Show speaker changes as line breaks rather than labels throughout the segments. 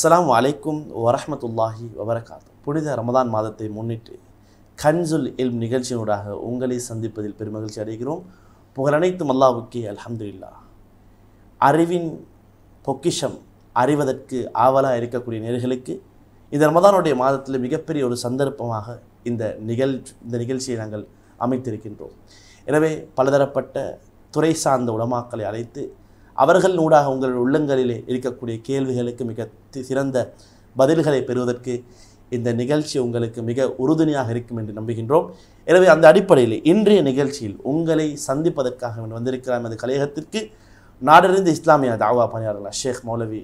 அஸ்ஸலாமு அலைக்கும் வரஹ்மத்துல்லாஹி வபரகாத்து. புனித ரமதான் மாதத்தை முன்னிட்டு கன்சுல் இல்ம் நிகழ்ச்சியினூடாக உங்களை சந்திப்பதில் பெருமகிழ்ச்சி அடைகிறோம். புகழனைத்தும் அல்லாஹ்வுக்கே அல்ஹம்துலில்லாஹ். அறிவின் பொக்கிஷம் அறிவதற்கு ஆவலாக இருக்கக்கூடிய நேயர்களுக்கு இந்த ரமதானுடைய மாதத்தில் மிகப்பெரிய ஒரு சந்தர்ப்பமாக இந்த நிகழ்ச்சியை நாங்கள் அமைத்திருக்கின்றோம். எனவே பலதரப்பட்ட துறை சார்ந்த உலமாக்களை அழைத்து அவர்கள் ஊடாக உங்கள் உள்ளங்களிலே இருக்கக்கூடிய கேள்விகளுக்கு மிக சிறந்த பதில்களை பெறுவதற்கு இந்த நிகழ்ச்சி உங்களுக்கு மிக உறுதுணையாக இருக்கும் என்று நம்புகின்றோம். எனவே அந்த அடிப்படையில் இன்றைய நிகழ்ச்சியில் உங்களை சந்திப்பதற்காக வந்திருக்கிற அந்த கலையகத்திற்கு நாடறிந்த இஸ்லாமிய தாவா பணியாளர்கள் ஷேக் மௌலவி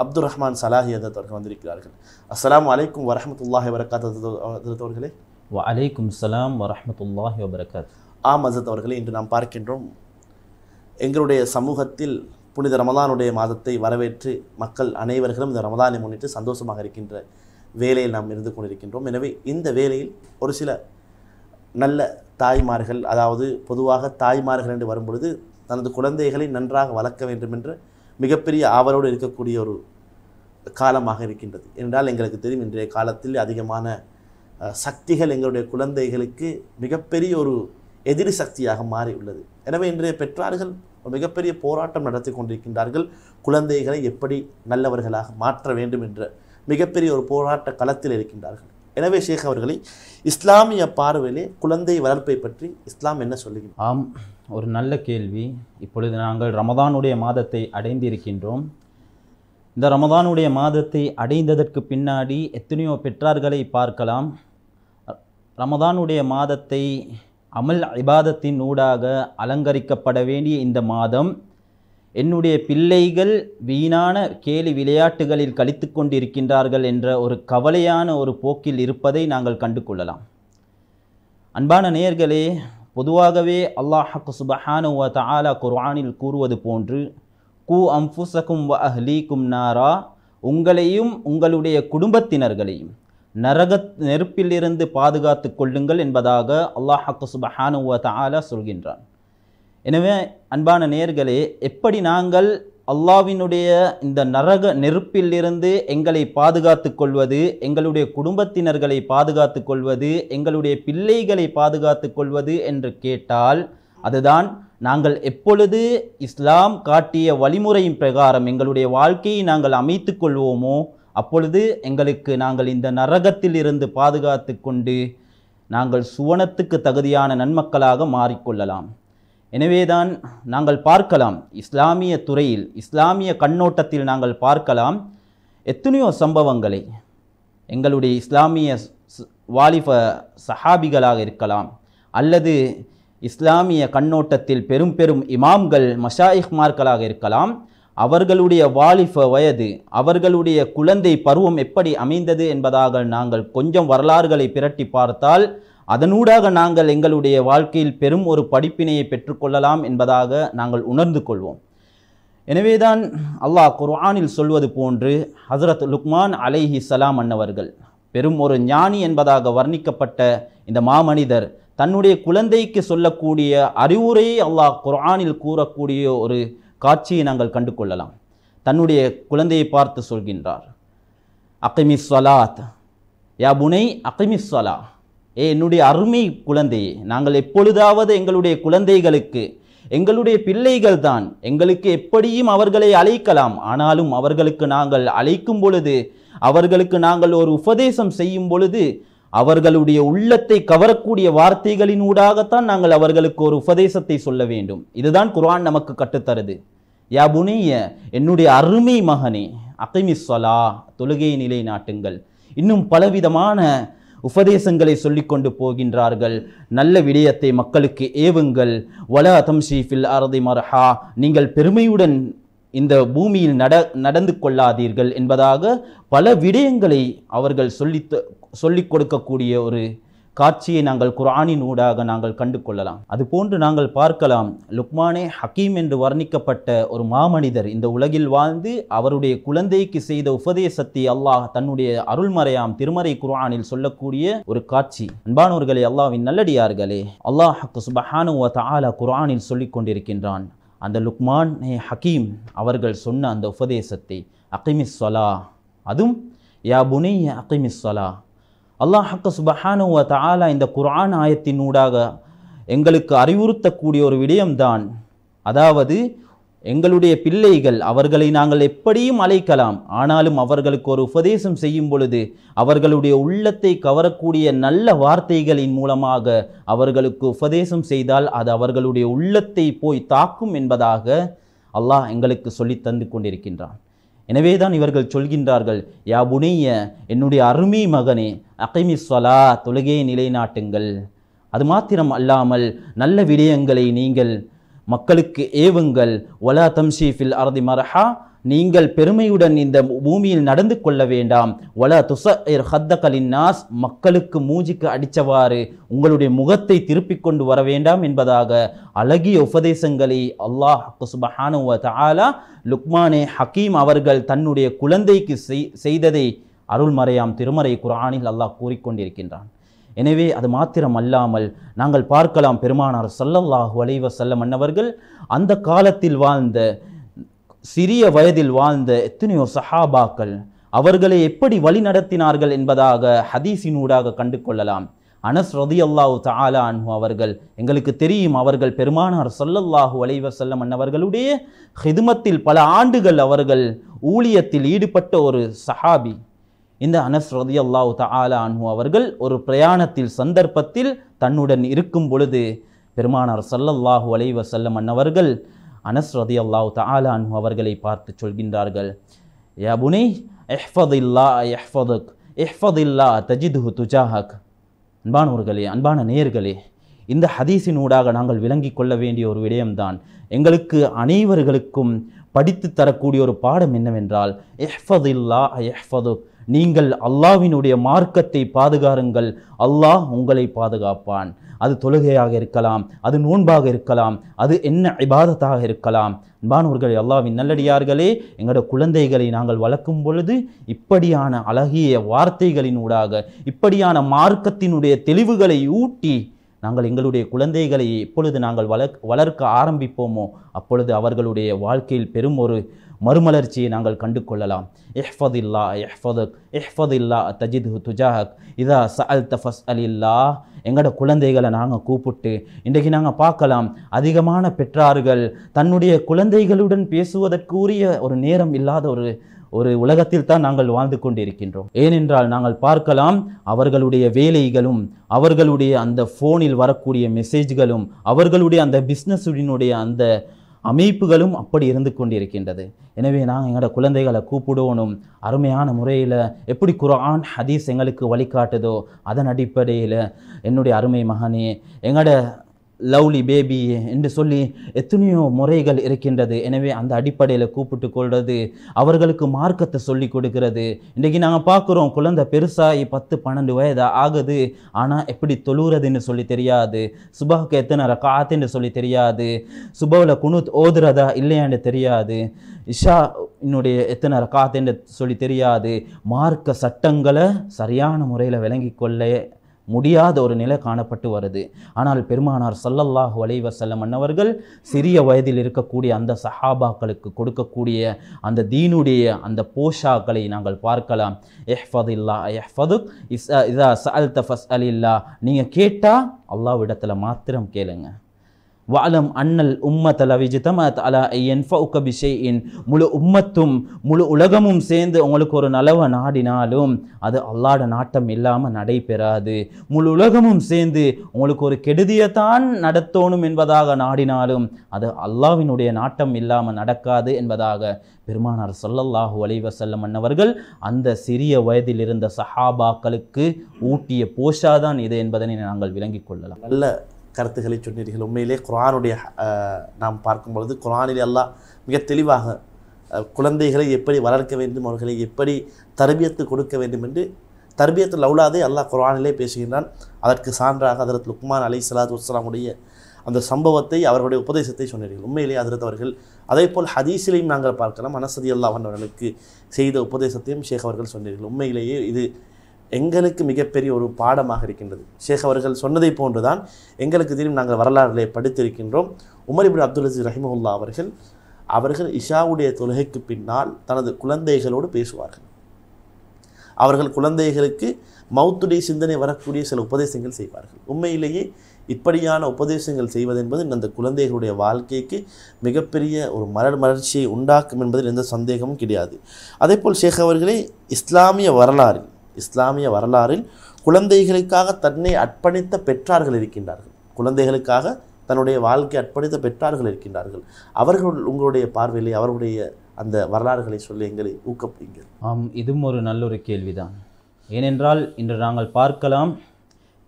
அப்துல் ரஹ்மான் சலாஹி ஹதரத் அவர்கள் வந்திருக்கிறார்கள். அஸ்ஸலாமு அலைக்கும் வரஹ்மத்துல்லாஹி வபரகாத்துஹு அவர்களே.
வஅலைக்கும் ஸலாம் வரஹ்மத்துல்லாஹி வபரகாத்துஹு.
ஹஸரத் அவர்களே, இன்று நாம் பார்க்கின்றோம் எங்களுடைய சமூகத்தில் புனித ரமதானுடைய மாதத்தை வரவேற்று மக்கள் அனைவர்களும் இந்த ரமதானை முன்னிட்டு சந்தோஷமாக இருக்கின்ற வேலையில் நாம் இருந்து கொண்டிருக்கின்றோம். எனவே இந்த வேளையில் ஒரு சில நல்ல தாய்மார்கள், அதாவது பொதுவாக தாய்மார்கள் என்று வரும்பொழுது தனது குழந்தைகளை நன்றாக வளர்க்க வேண்டும் என்ற மிகப்பெரிய ஆவலோடு இருக்கக்கூடிய ஒரு காலமாக இருக்கின்றது. என்றால் எங்களுக்கு தெரியும் இன்றைய காலத்தில் அதிகமான சக்திகள் எங்களுடைய குழந்தைகளுக்கு மிகப்பெரிய ஒரு எதிரி சக்தியாக மாறி உள்ளது. எனவே இன்றைய பெற்றார்கள் மிகப்பெரிய போராட்டம் நடத்தி கொண்டிருக்கின்றார்கள். குழந்தைகளை எப்படி நல்லவர்களாக மாற்ற வேண்டும் என்ற மிகப்பெரிய ஒரு போராட்ட களத்தில் இருக்கின்றார்கள். எனவே ஷேக் அவர்களை, இஸ்லாமிய பார்வையிலே குழந்தை வளர்ப்பை பற்றி இஸ்லாம் என்ன சொல்லுகிறது?
ஆம், ஒரு நல்ல கேள்வி. இப்பொழுது நாங்கள் ரமதானுடைய மாதத்தை அடைந்திருக்கின்றோம். இந்த ரமதானுடைய மாதத்தை அடைந்ததற்கு பின்னாடி எத்தனையோ பெற்றார்களை பார்க்கலாம். ரமதானுடைய மாதத்தை அமல் இபாதத்தின் ஊடாக அலங்கரிக்கப்பட வேண்டிய இந்த மாதம் என்னுடைய பிள்ளைகள் வீணான கேலி விளையாட்டுகளில் கழித்து கொண்டிருக்கின்றார்கள் என்ற ஒரு கவலையான ஒரு போக்கில் இருப்பதை நாங்கள் கண்டு கொள்ளலாம். அன்பான நேயர்களே, பொதுவாகவே அல்லாஹ் சுப்ஹானஹு வ தஆலா குர்ஆனில் கூறுவது போன்று கூ அன்ஃபுஸகும் வ அஹ்லீக்கும் நாரா, உங்களையும் உங்களுடைய குடும்பத்தினர்களையும் நெருப்பிலிருந்து பாதுகாத்து கொள்ளுங்கள் என்பதாக அல்லாஹ் சுப்ஹானஹு வ தஆலா சொல்கின்றான். எனவே அன்பான நேயர்களே, எப்படி நாங்கள் அல்லாஹ்வினுடைய இந்த நெருப்பிலிருந்து எங்களை பாதுகாத்து கொள்வது, எங்களுடைய குடும்பத்தினர்களை பாதுகாத்து கொள்வது, எங்களுடைய பிள்ளைகளை பாதுகாத்து கொள்வது என்று கேட்டால், அதுதான் நாங்கள் எப்பொழுது இஸ்லாம் காட்டிய வழிமுறையின் பிரகாரம் எங்களுடைய வாழ்க்கையை நாங்கள் அமைத்து கொள்வோமோ அப்பொழுது எங்களுக்கு நாங்கள் இந்த நரகத்தில் இருந்து பாதுகாத்து கொண்டு நாங்கள் சுவனத்துக்கு தகுதியான நன்மக்களாக மாறிக்கொள்ளலாம். எனவேதான் நாங்கள் பார்க்கலாம், இஸ்லாமிய துறையில் இஸ்லாமிய கண்ணோட்டத்தில் நாங்கள் பார்க்கலாம் எத்தனையோ சம்பவங்களை எங்களுடைய இஸ்லாமிய வாலிப சஹாபிகளாக இருக்கலாம், அல்லது இஸ்லாமிய கண்ணோட்டத்தில் பெரும் பெரும் இமாம்கள் மஷாயிஹ்மார்களாக இருக்கலாம். அவர்களுடைய வாலிப வயது, அவர்களுடைய குழந்தை பருவம் எப்படி அமைந்தது என்பதாக நாங்கள் கொஞ்சம் வரலாறுகளை பிரட்டி பார்த்தால் அதனூடாக நாங்கள் எங்களுடைய வாழ்க்கையில் பெரும் ஒரு படிப்பினையை பெற்றுக்கொள்ளலாம் என்பதாக நாங்கள் உணர்ந்து கொள்வோம். எனவேதான் அல்லாஹ் குர்ஆனில் சொல்வது போன்று ஹஸரத் லுக்மான் அலைஹி ஸலாம் அன்னவர்கள், பெரும் ஒரு ஞானி என்பதாக வர்ணிக்கப்பட்ட இந்த மாமனிதர், தன்னுடைய குழந்தைக்கு சொல்லக்கூடிய அறிவுரையை அல்லாஹ் குர்ஆனில் கூறக்கூடிய ஒரு காட்சியை நாங்கள் கண்டு கொள்ளலாம். தன்னுடைய குழந்தையை பார்த்து சொல்கின்றார், அகிமிஸ் ஸலாத் யா புனை அகிமிஸ் ஸலா, என்னுடைய அருமை குழந்தையே, நாங்கள் எப்பொழுதாவது எங்களுடைய குழந்தைகளுக்கு, எங்களுடைய பிள்ளைகள் தான், எங்களுக்கு எப்படியும் அவர்களை அழைக்கலாம், ஆனாலும் அவர்களுக்கு நாங்கள் அழைக்கும் பொழுது, அவர்களுக்கு நாங்கள் ஒரு உபதேசம் செய்யும் பொழுது அவர்களுடைய உள்ளத்தை கவரக்கூடிய வார்த்தைகளின் ஊடாகத்தான் நாங்கள் அவர்களுக்கு ஒரு உபதேசத்தை சொல்ல வேண்டும். இதுதான் குர்ஆன் நமக்கு கற்றுத்தருது. யா புனிய, என்னுடைய அருமை மகனே, அகிமிஸ் ஸலா, தொழுகையை நிலைநாட்டுங்கள். இன்னும் பலவிதமான உபதேசங்களை சொல்லிக்கொண்டு போகின்றார்கள். நல்ல விடயத்தை மக்களுக்கு ஏவுங்கள். வலா தம்ஷி ஃபில் அர்தி மர்ஹா, நீங்கள் பெருமையுடன் இந்த பூமியில் நடந்து கொள்ளாதீர்கள் என்பதாக பல விடயங்களை அவர்கள் சொல்லிக் கொடுக்கக்கூடிய ஒரு காட்சியை நாங்கள் குர்ஆனின் ஊடாக நாங்கள் கண்டு கொள்ளலாம். அதுபோன்று நாங்கள் பார்க்கலாம், லுக்மானே ஹக்கீம் என்று வர்ணிக்கப்பட்ட ஒரு மாமனிதர் இந்த உலகில் வாழ்ந்து அவருடைய குழந்தைக்கு செய்த உபதேசத்தை அல்லாஹ் தன்னுடைய அருள்மறையாம் திருமறை குர்ஆனில் சொல்லக்கூடிய ஒரு காட்சி. அன்பானவர்களே, அல்லாஹ்வின் நல்லடியார்களே, அல்லாஹ் சுப்ஹானஹு வ தஆலா குர்ஆனில் சொல்லிக் கொண்டிருக்கின்றான். அந்த லுக்மான் ஹக்கீம் அவர்கள் சொன்ன அந்த உபதேசத்தை, அகிமிஸ் ஸலா, அதுவும் யா புனைய அகிமிஸ்ஸலா. அல்லாஹ் ஹக்க சுபஹானஹு வ தஆலா இந்த குர்ஆன் ஆயத்தினூடாக எங்களுக்கு அறிவுறுத்தக்கூடிய ஒரு விடயம்தான், அதாவது எங்களுடைய பிள்ளைகள், அவர்களை நாங்கள் எப்படியும் அழைக்கலாம், ஆனாலும் அவர்களுக்கு ஒரு உபதேசம் செய்யும் பொழுது அவர்களுடைய உள்ளத்தை கவரக்கூடிய நல்ல வார்த்தைகளின் மூலமாக அவர்களுக்கு உபதேசம் செய்தால் அது அவர்களுடைய உள்ளத்தை போய் தாக்கும் என்பதாக அல்லாஹ் எங்களுக்கு சொல்லி தந்து கொண்டிருக்கின்றான். எனவேதான் இவர்கள் சொல்கின்றார்கள், யா புனைய, என்னுடைய அருமை மகனே, அகிமிஸ்ஸலா, தொழுகையை நிலைநாட்டுங்கள். அது மாத்திரம் அல்லாமல் நல்ல விடயங்களை நீங்கள் மக்களுக்கு ஏவுங்கள். வலா தம்ஷி ஃபில் அர்தி மர்ஹா, நீங்கள் பெருமையுடன் இந்த பூமியில் நடந்து கொள்ள வேண்டாம். வலா துஸஇர் ஹத்தக லின்னாஸ், மக்களுக்கு மூஞ்சிக்கு அடித்தவாறு உங்களுடைய முகத்தை திருப்பிக் கொண்டு வர வேண்டாம் என்பதாக அழகிய உபதேசங்களை அல்லாஹ் சுப்ஹானஹு வ தஆலா லுக்மானே ஹக்கீம் அவர்கள் தன்னுடைய குழந்தைக்கு செய்ததை அருள்மறையாம் திருமறை குர்ஆனில் அல்லாஹ் கூறிக்கொண்டிருக்கின்றான். எனவே அது மாத்திரம் அல்லாமல் நாங்கள் பார்க்கலாம், பெருமானார் ஸல்லல்லாஹு அலைஹி வஸல்லம் அன்னவர்கள் அந்த காலத்தில் வாழ்ந்த, சிறிய வயதில் வாழ்ந்த எத்தனையோ சஹாபாக்கள் அவர்களை எப்படி வழி நடத்தினார்கள் என்பதாக ஹதீஸினூடாக கண்டு கொள்ளலாம். அனஸ் ரலியல்லாஹு தஆலா அன்ஹு அவர்கள், எங்களுக்கு தெரியும், அவர்கள் பெருமானார் ஸல்லல்லாஹு அலைஹி வஸல்லம் அன்னவர்களுடைய ஹிதுமத்தில் பல ஆண்டுகள் அவர்கள் ஊழியத்தில் ஈடுபட்ட ஒரு சஹாபி. இந்த அனஸ் ரலியல்லாஹு தஆலா அன்ஹு அவர்கள் ஒரு பிரயாணத்தில் சந்தர்ப்பத்தில் தன்னுடன் இருக்கும் பொழுது பெருமானார் ஸல்லல்லாஹு அலைஹி வஸல்லம் அன்னவர்கள் அனஸ் ரலியல்லாஹு தஆலா அன்ஹு அவர்களை பார்த்து சொல்கின்றார்கள், யா புனை இஹ்ஃபதில்லாஹ் யஹ்ஃபதுக் இஹ்ஃபதில்லாஹ் தஜிதுஹு துஜாஹக். அன்பானவர்களே, அன்பான நேயர்களே, இந்த ஹதீஸினூடாக நாங்கள் விளங்கி கொள்ள வேண்டிய ஒரு விடயம்தான், எங்களுக்கு அனைவர்களுக்கும் படித்து தரக்கூடிய ஒரு பாடம் என்னவென்றால், இஹ்ஃபதில்லாஹ் யஹ்ஃபதுக், நீங்கள் அல்லாஹ்வினுடைய மார்க்கத்தை பாதுகாருங்கள், அல்லாஹ் உங்களை பாதுகாப்பான். அது தொழுகையாக இருக்கலாம், அது நோன்பாக இருக்கலாம், அது என்ன இபாதத்தாக இருக்கலாம். அன்பானவர்களே, அல்லாஹ்வின் நல்லடியார்களே, எங்களோட குழந்தைகளை நாங்கள் வளர்க்கும் பொழுது இப்படியான அழகிய வார்த்தைகளினூடாக, இப்படியான மார்க்கத்தினுடைய தெளிவுகளை ஊட்டி நாங்கள் எங்களுடைய குழந்தைகளை எப்பொழுது நாங்கள் வளர்க்க ஆரம்பிப்போமோ அப்பொழுது அவர்களுடைய வாழ்க்கையில் பெரும் ஒரு மறுமலர்ச்சியை நாங்கள் கண்டு கொள்ளலாம். இஹ்ஃபதில்லாஹ் யஹ்ஃபதுக் இஹ்ஃபதில்லாஹ் தஜிதுஹு துஜாஹக் இதா சஅல்த ஃபஸ்அலில்லாஹ். எங்களோட குழந்தைகளை நாங்கள் கூப்பிட்டு, இன்றைக்கு நாங்கள் பார்க்கலாம், அதிகமான பெற்றார்கள் தன்னுடைய குழந்தைகளுடன் பேசுவதற்குரிய ஒரு நேரம் இல்லாத ஒரு உலகத்தில் தான் நாங்கள் வாழ்ந்து கொண்டிருக்கின்றோம். ஏனென்றால் நாங்கள் பார்க்கலாம், அவர்களுடைய வேலைகளும் அவர்களுடைய அந்த ஃபோனில் வரக்கூடிய மெசேஜ்களும் அவர்களுடைய அந்த பிஸ்னஸுடைய அந்த அமைப்புகளும் அப்படி இருந்து கொண்டிருக்கின்றது. எனவே நாங்கள் எங்களோட குழந்தைகளை கூப்பிடணும், அருமையான முறையில் எப்படி குர்ஆன் ஹதீஸ் எங்களுக்கு வழிகாட்டுதோ அதன் அடிப்படையில், என்னுடைய அருமை மகனே, எங்களோட லவ்லி பேபி என்று சொல்லி எத்தனையோ முறைகள் இருக்கின்றது. எனவே அந்த அடிப்படையில் கூப்பிட்டு கொள்வது, அவர்களுக்கு மார்க்கத்தை சொல்லி கொடுக்கிறது. இன்றைக்கி நாங்கள் பார்க்குறோம், குழந்தை பெருசாகி 10-12 வயது ஆகுது, ஆனால் எப்படி தொழுகிறதுன்னு சொல்லி தெரியாது, சுபஹுக்கு எத்தனை ரக்காத்துன்னு சொல்லி தெரியாது, சுபவில் குனூத் ஓதுறதா இல்லையான்னு தெரியாது, இஷா என்னுடைய எத்தனை ரக்காத்துன்னு சொல்லி தெரியாது. மார்க்க சட்டங்களை சரியான முறையில் விளங்கி கொள்ள முடியாத ஒரு நிலை காணப்பட்டு வருது. ஆனால் பெருமானார் ஸல்லல்லாஹு அலைஹி வஸல்லம் அன்னவர்கள் சிறிய வயதில் இருக்கக்கூடிய அந்த சஹாபாக்களுக்கு கொடுக்கக்கூடிய அந்த தீனுடைய அந்த போஷாக்களை நாங்கள் பார்க்கலாம். இஹ்ஃபதில்லாஹ் யஹ்ஃபதுக் இதா சஅல்த ஃபஸ்அலில்லாஹ், நீங்கள் கேட்டால் அல்லாஹ்விடத்தில் மாத்திரம் கேளுங்க. வஅலம் அன்னல் உம்மத லவ் இஜ்தமஅத் அலா யன்ஃபஉக பிஷைஇன், முழு உம்மத்தும் முழு உலகமும் சேர்ந்து உங்களுக்கு ஒரு நலவை நாடினாலும் அது அல்லாஹ்வுடைய நாட்டம் இல்லாமல் நடைபெறாது. முழு உலகமும் சேர்ந்து உங்களுக்கு ஒரு கெடுதியைத்தான் நடத்தணும் என்பதாக நாடினாலும் அது அல்லாஹ்வினுடைய நாட்டம் இல்லாமல் நடக்காது என்பதாக பெருமானார் ஸல்லல்லாஹு அலைஹி வஸல்லம் அன்னவர்கள் அந்த சிறிய வயதில் இருந்த சஹாபாக்களுக்கு ஊட்டிய போஷாதான் இது என்பதனை நாங்கள் விளங்கிக் கொள்ளலாம்.
நல்ல கருத்துக்களை சொன்னீர்கள். உண்மையிலே குர்ஆனுடைய நாம் பார்க்கும் பொழுது குர்ஆனில் அல்லாஹ் மிக தெளிவாக குழந்தைகளை எப்படி வளர்க்க வேண்டும், அவர்களை எப்படி தர்பியத்து கொடுக்க வேண்டும் என்று தர்பியத்துல் அவுலாதை அல்லாஹ் குர்ஆனிலே பேசுகின்றான். அதற்கு சான்றாக ஹஜ்ரத் லுக்மான் அலைஹிஸ்ஸலாத்து வஸ்ஸலாமுடைய அந்த சம்பவத்தை, அவர்களுடைய உபதேசத்தை சொன்னீர்கள். உண்மையிலே ஹஜ்ரத் அவர்கள் அதே போல் ஹதீஸிலையும் நாங்கள் பார்க்கலாம், அனஸ் ரலியல்லாஹு அன்ஹு அவர்களுக்கு செய்த உபதேசத்தையும் ஷேக் அவர்கள் சொன்னீர்கள். உண்மையிலேயே இது எங்களுக்கு மிகப்பெரிய ஒரு பாடமாக இருக்கின்றது. ஷேக் அவர்கள் சொன்னதை போன்றுதான் எங்களுக்கு தெரியும், நாங்கள் வரலாறுகளை படித்திருக்கின்றோம். உமர் இப்னு அப்துல் அஸீஸ் ரஹிமஹுல்லாஹ் அவர்கள் இஷாவுடைய தொழுகைக்கு பின்னால் தனது குழந்தைகளோடு பேசுவார்கள். அவர்கள் குழந்தைகளுக்கு மௌத்துடைய சிந்தனை வரக்கூடிய சில உபதேசங்கள் செய்வார்கள். உண்மையிலேயே இப்படியான உபதேசங்கள் செய்வது என்பது அந்த குழந்தைகளுடைய வாழ்க்கைக்கு மிகப்பெரிய ஒரு மலர்ச்சியை உண்டாக்கும் என்பதில் எந்த சந்தேகமும் கிடையாது. அதேபோல் ஷேக் அவர்களே, இஸ்லாமிய வரலாறில் குழந்தைகளுக்காக தன்னை அர்ப்பணித்த பெற்றார்கள் இருக்கின்றார்கள். குழந்தைகளுக்காக தன்னுடைய வாழ்க்கை அர்ப்பணித்த பெற்றார்கள் இருக்கின்றார்கள். அவர்கள் உங்களுடைய பார்வையிலே அவர்களுடைய அந்த வரலாறுகளை சொல்லி எங்களை ஊக்கப்படுங்கள்.
இதுவும் ஒரு நல்ல ஒரு கேள்விதான். ஏனென்றால் இன்று நாங்கள் பார்க்கலாம்,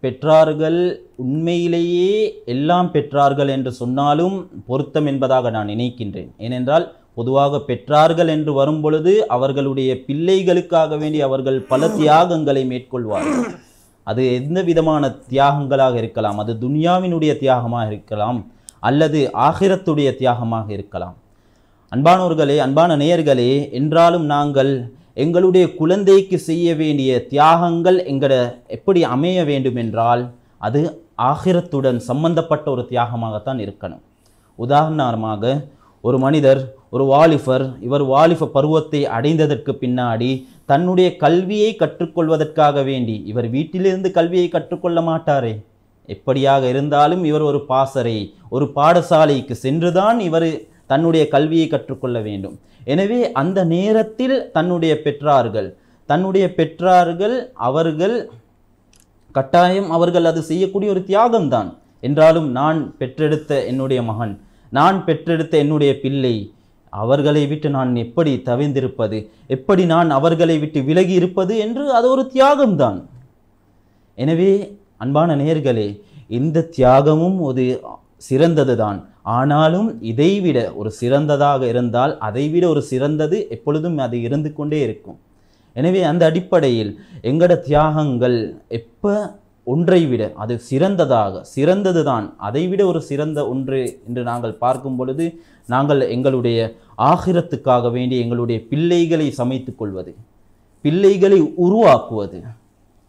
பெற்றார்கள் உண்மையிலேயே எல்லாம் பெற்றார்கள் என்று சொன்னாலும் பொருத்தம் என்பதாக நான் நினைக்கின்றேன். ஏனென்றால் பொதுவாக பெற்றார்கள் என்று வரும் பொழுது அவர்களுடைய பிள்ளைகளுக்காக வேண்டி அவர்கள் பல தியாகங்களை மேற்கொள்வார்கள். அது எந்த விதமான தியாகங்களாக இருக்கலாம், அது துன்யாவினுடைய தியாகமாக இருக்கலாம் அல்லது ஆகிரத்துடைய தியாகமாக இருக்கலாம். அன்பானவர்களே, அன்பான நேயர்களே, என்றாலும் நாங்கள் எங்களுடைய குழந்தைக்கு செய்ய வேண்டிய தியாகங்கள் எப்படி அமைய வேண்டும் என்றால் அது ஆகிரத்துடன் சம்பந்தப்பட்ட ஒரு தியாகமாகத்தான் இருக்கணும். உதாரணமாக ஒரு மனிதர், ஒரு வாலிபர், இவர் வாலிப பருவத்தை அடைந்ததற்கு பின்னாடி தன்னுடைய கல்வியை கற்றுக்கொள்வதற்காக வேண்டி இவர் வீட்டிலிருந்து கல்வியை கற்றுக்கொள்ள மாட்டாரே. எப்படியாக இருந்தாலும் இவர் ஒரு பாசறை, ஒரு பாடசாலைக்கு சென்றுதான் இவர் தன்னுடைய கல்வியை கற்றுக்கொள்ள வேண்டும். எனவே அந்த நேரத்தில் தன்னுடைய பெற்றார்கள் அவர்கள் கட்டாயம் அவர்கள் அது செய்யக்கூடிய ஒரு தியாகம்தான். என்றாலும் நான் பெற்றெடுத்த என்னுடைய மகன், நான் பெற்றெடுத்த என்னுடைய பிள்ளை, அவர்களை விட்டு நான் எப்படி தவிர்ந்திருப்பது, எப்படி நான் அவர்களை விட்டு விலகி இருப்பது என்று அது ஒரு தியாகம்தான். எனவே அன்பான நேயர்களே, இந்த தியாகமும் ஒரு சிறந்தது தான். ஆனாலும் இதைவிட ஒரு சிறந்ததாக இருந்தால் அதைவிட ஒரு சிறந்தது எப்பொழுதும் அது இருந்து கொண்டே இருக்கும். எனவே அந்த அடிப்படையில் எங்களோட தியாகங்கள் ஒன்றை விட அது சிறந்தது தான், அதைவிட ஒரு சிறந்த ஒன்று என்று நாங்கள் பார்க்கும் பொழுது நாங்கள் எங்களுடைய ஆகிரத்துக்காக வேண்டி எங்களுடைய பிள்ளைகளை சமைத்துக் கொள்வது, பிள்ளைகளை உருவாக்குவது,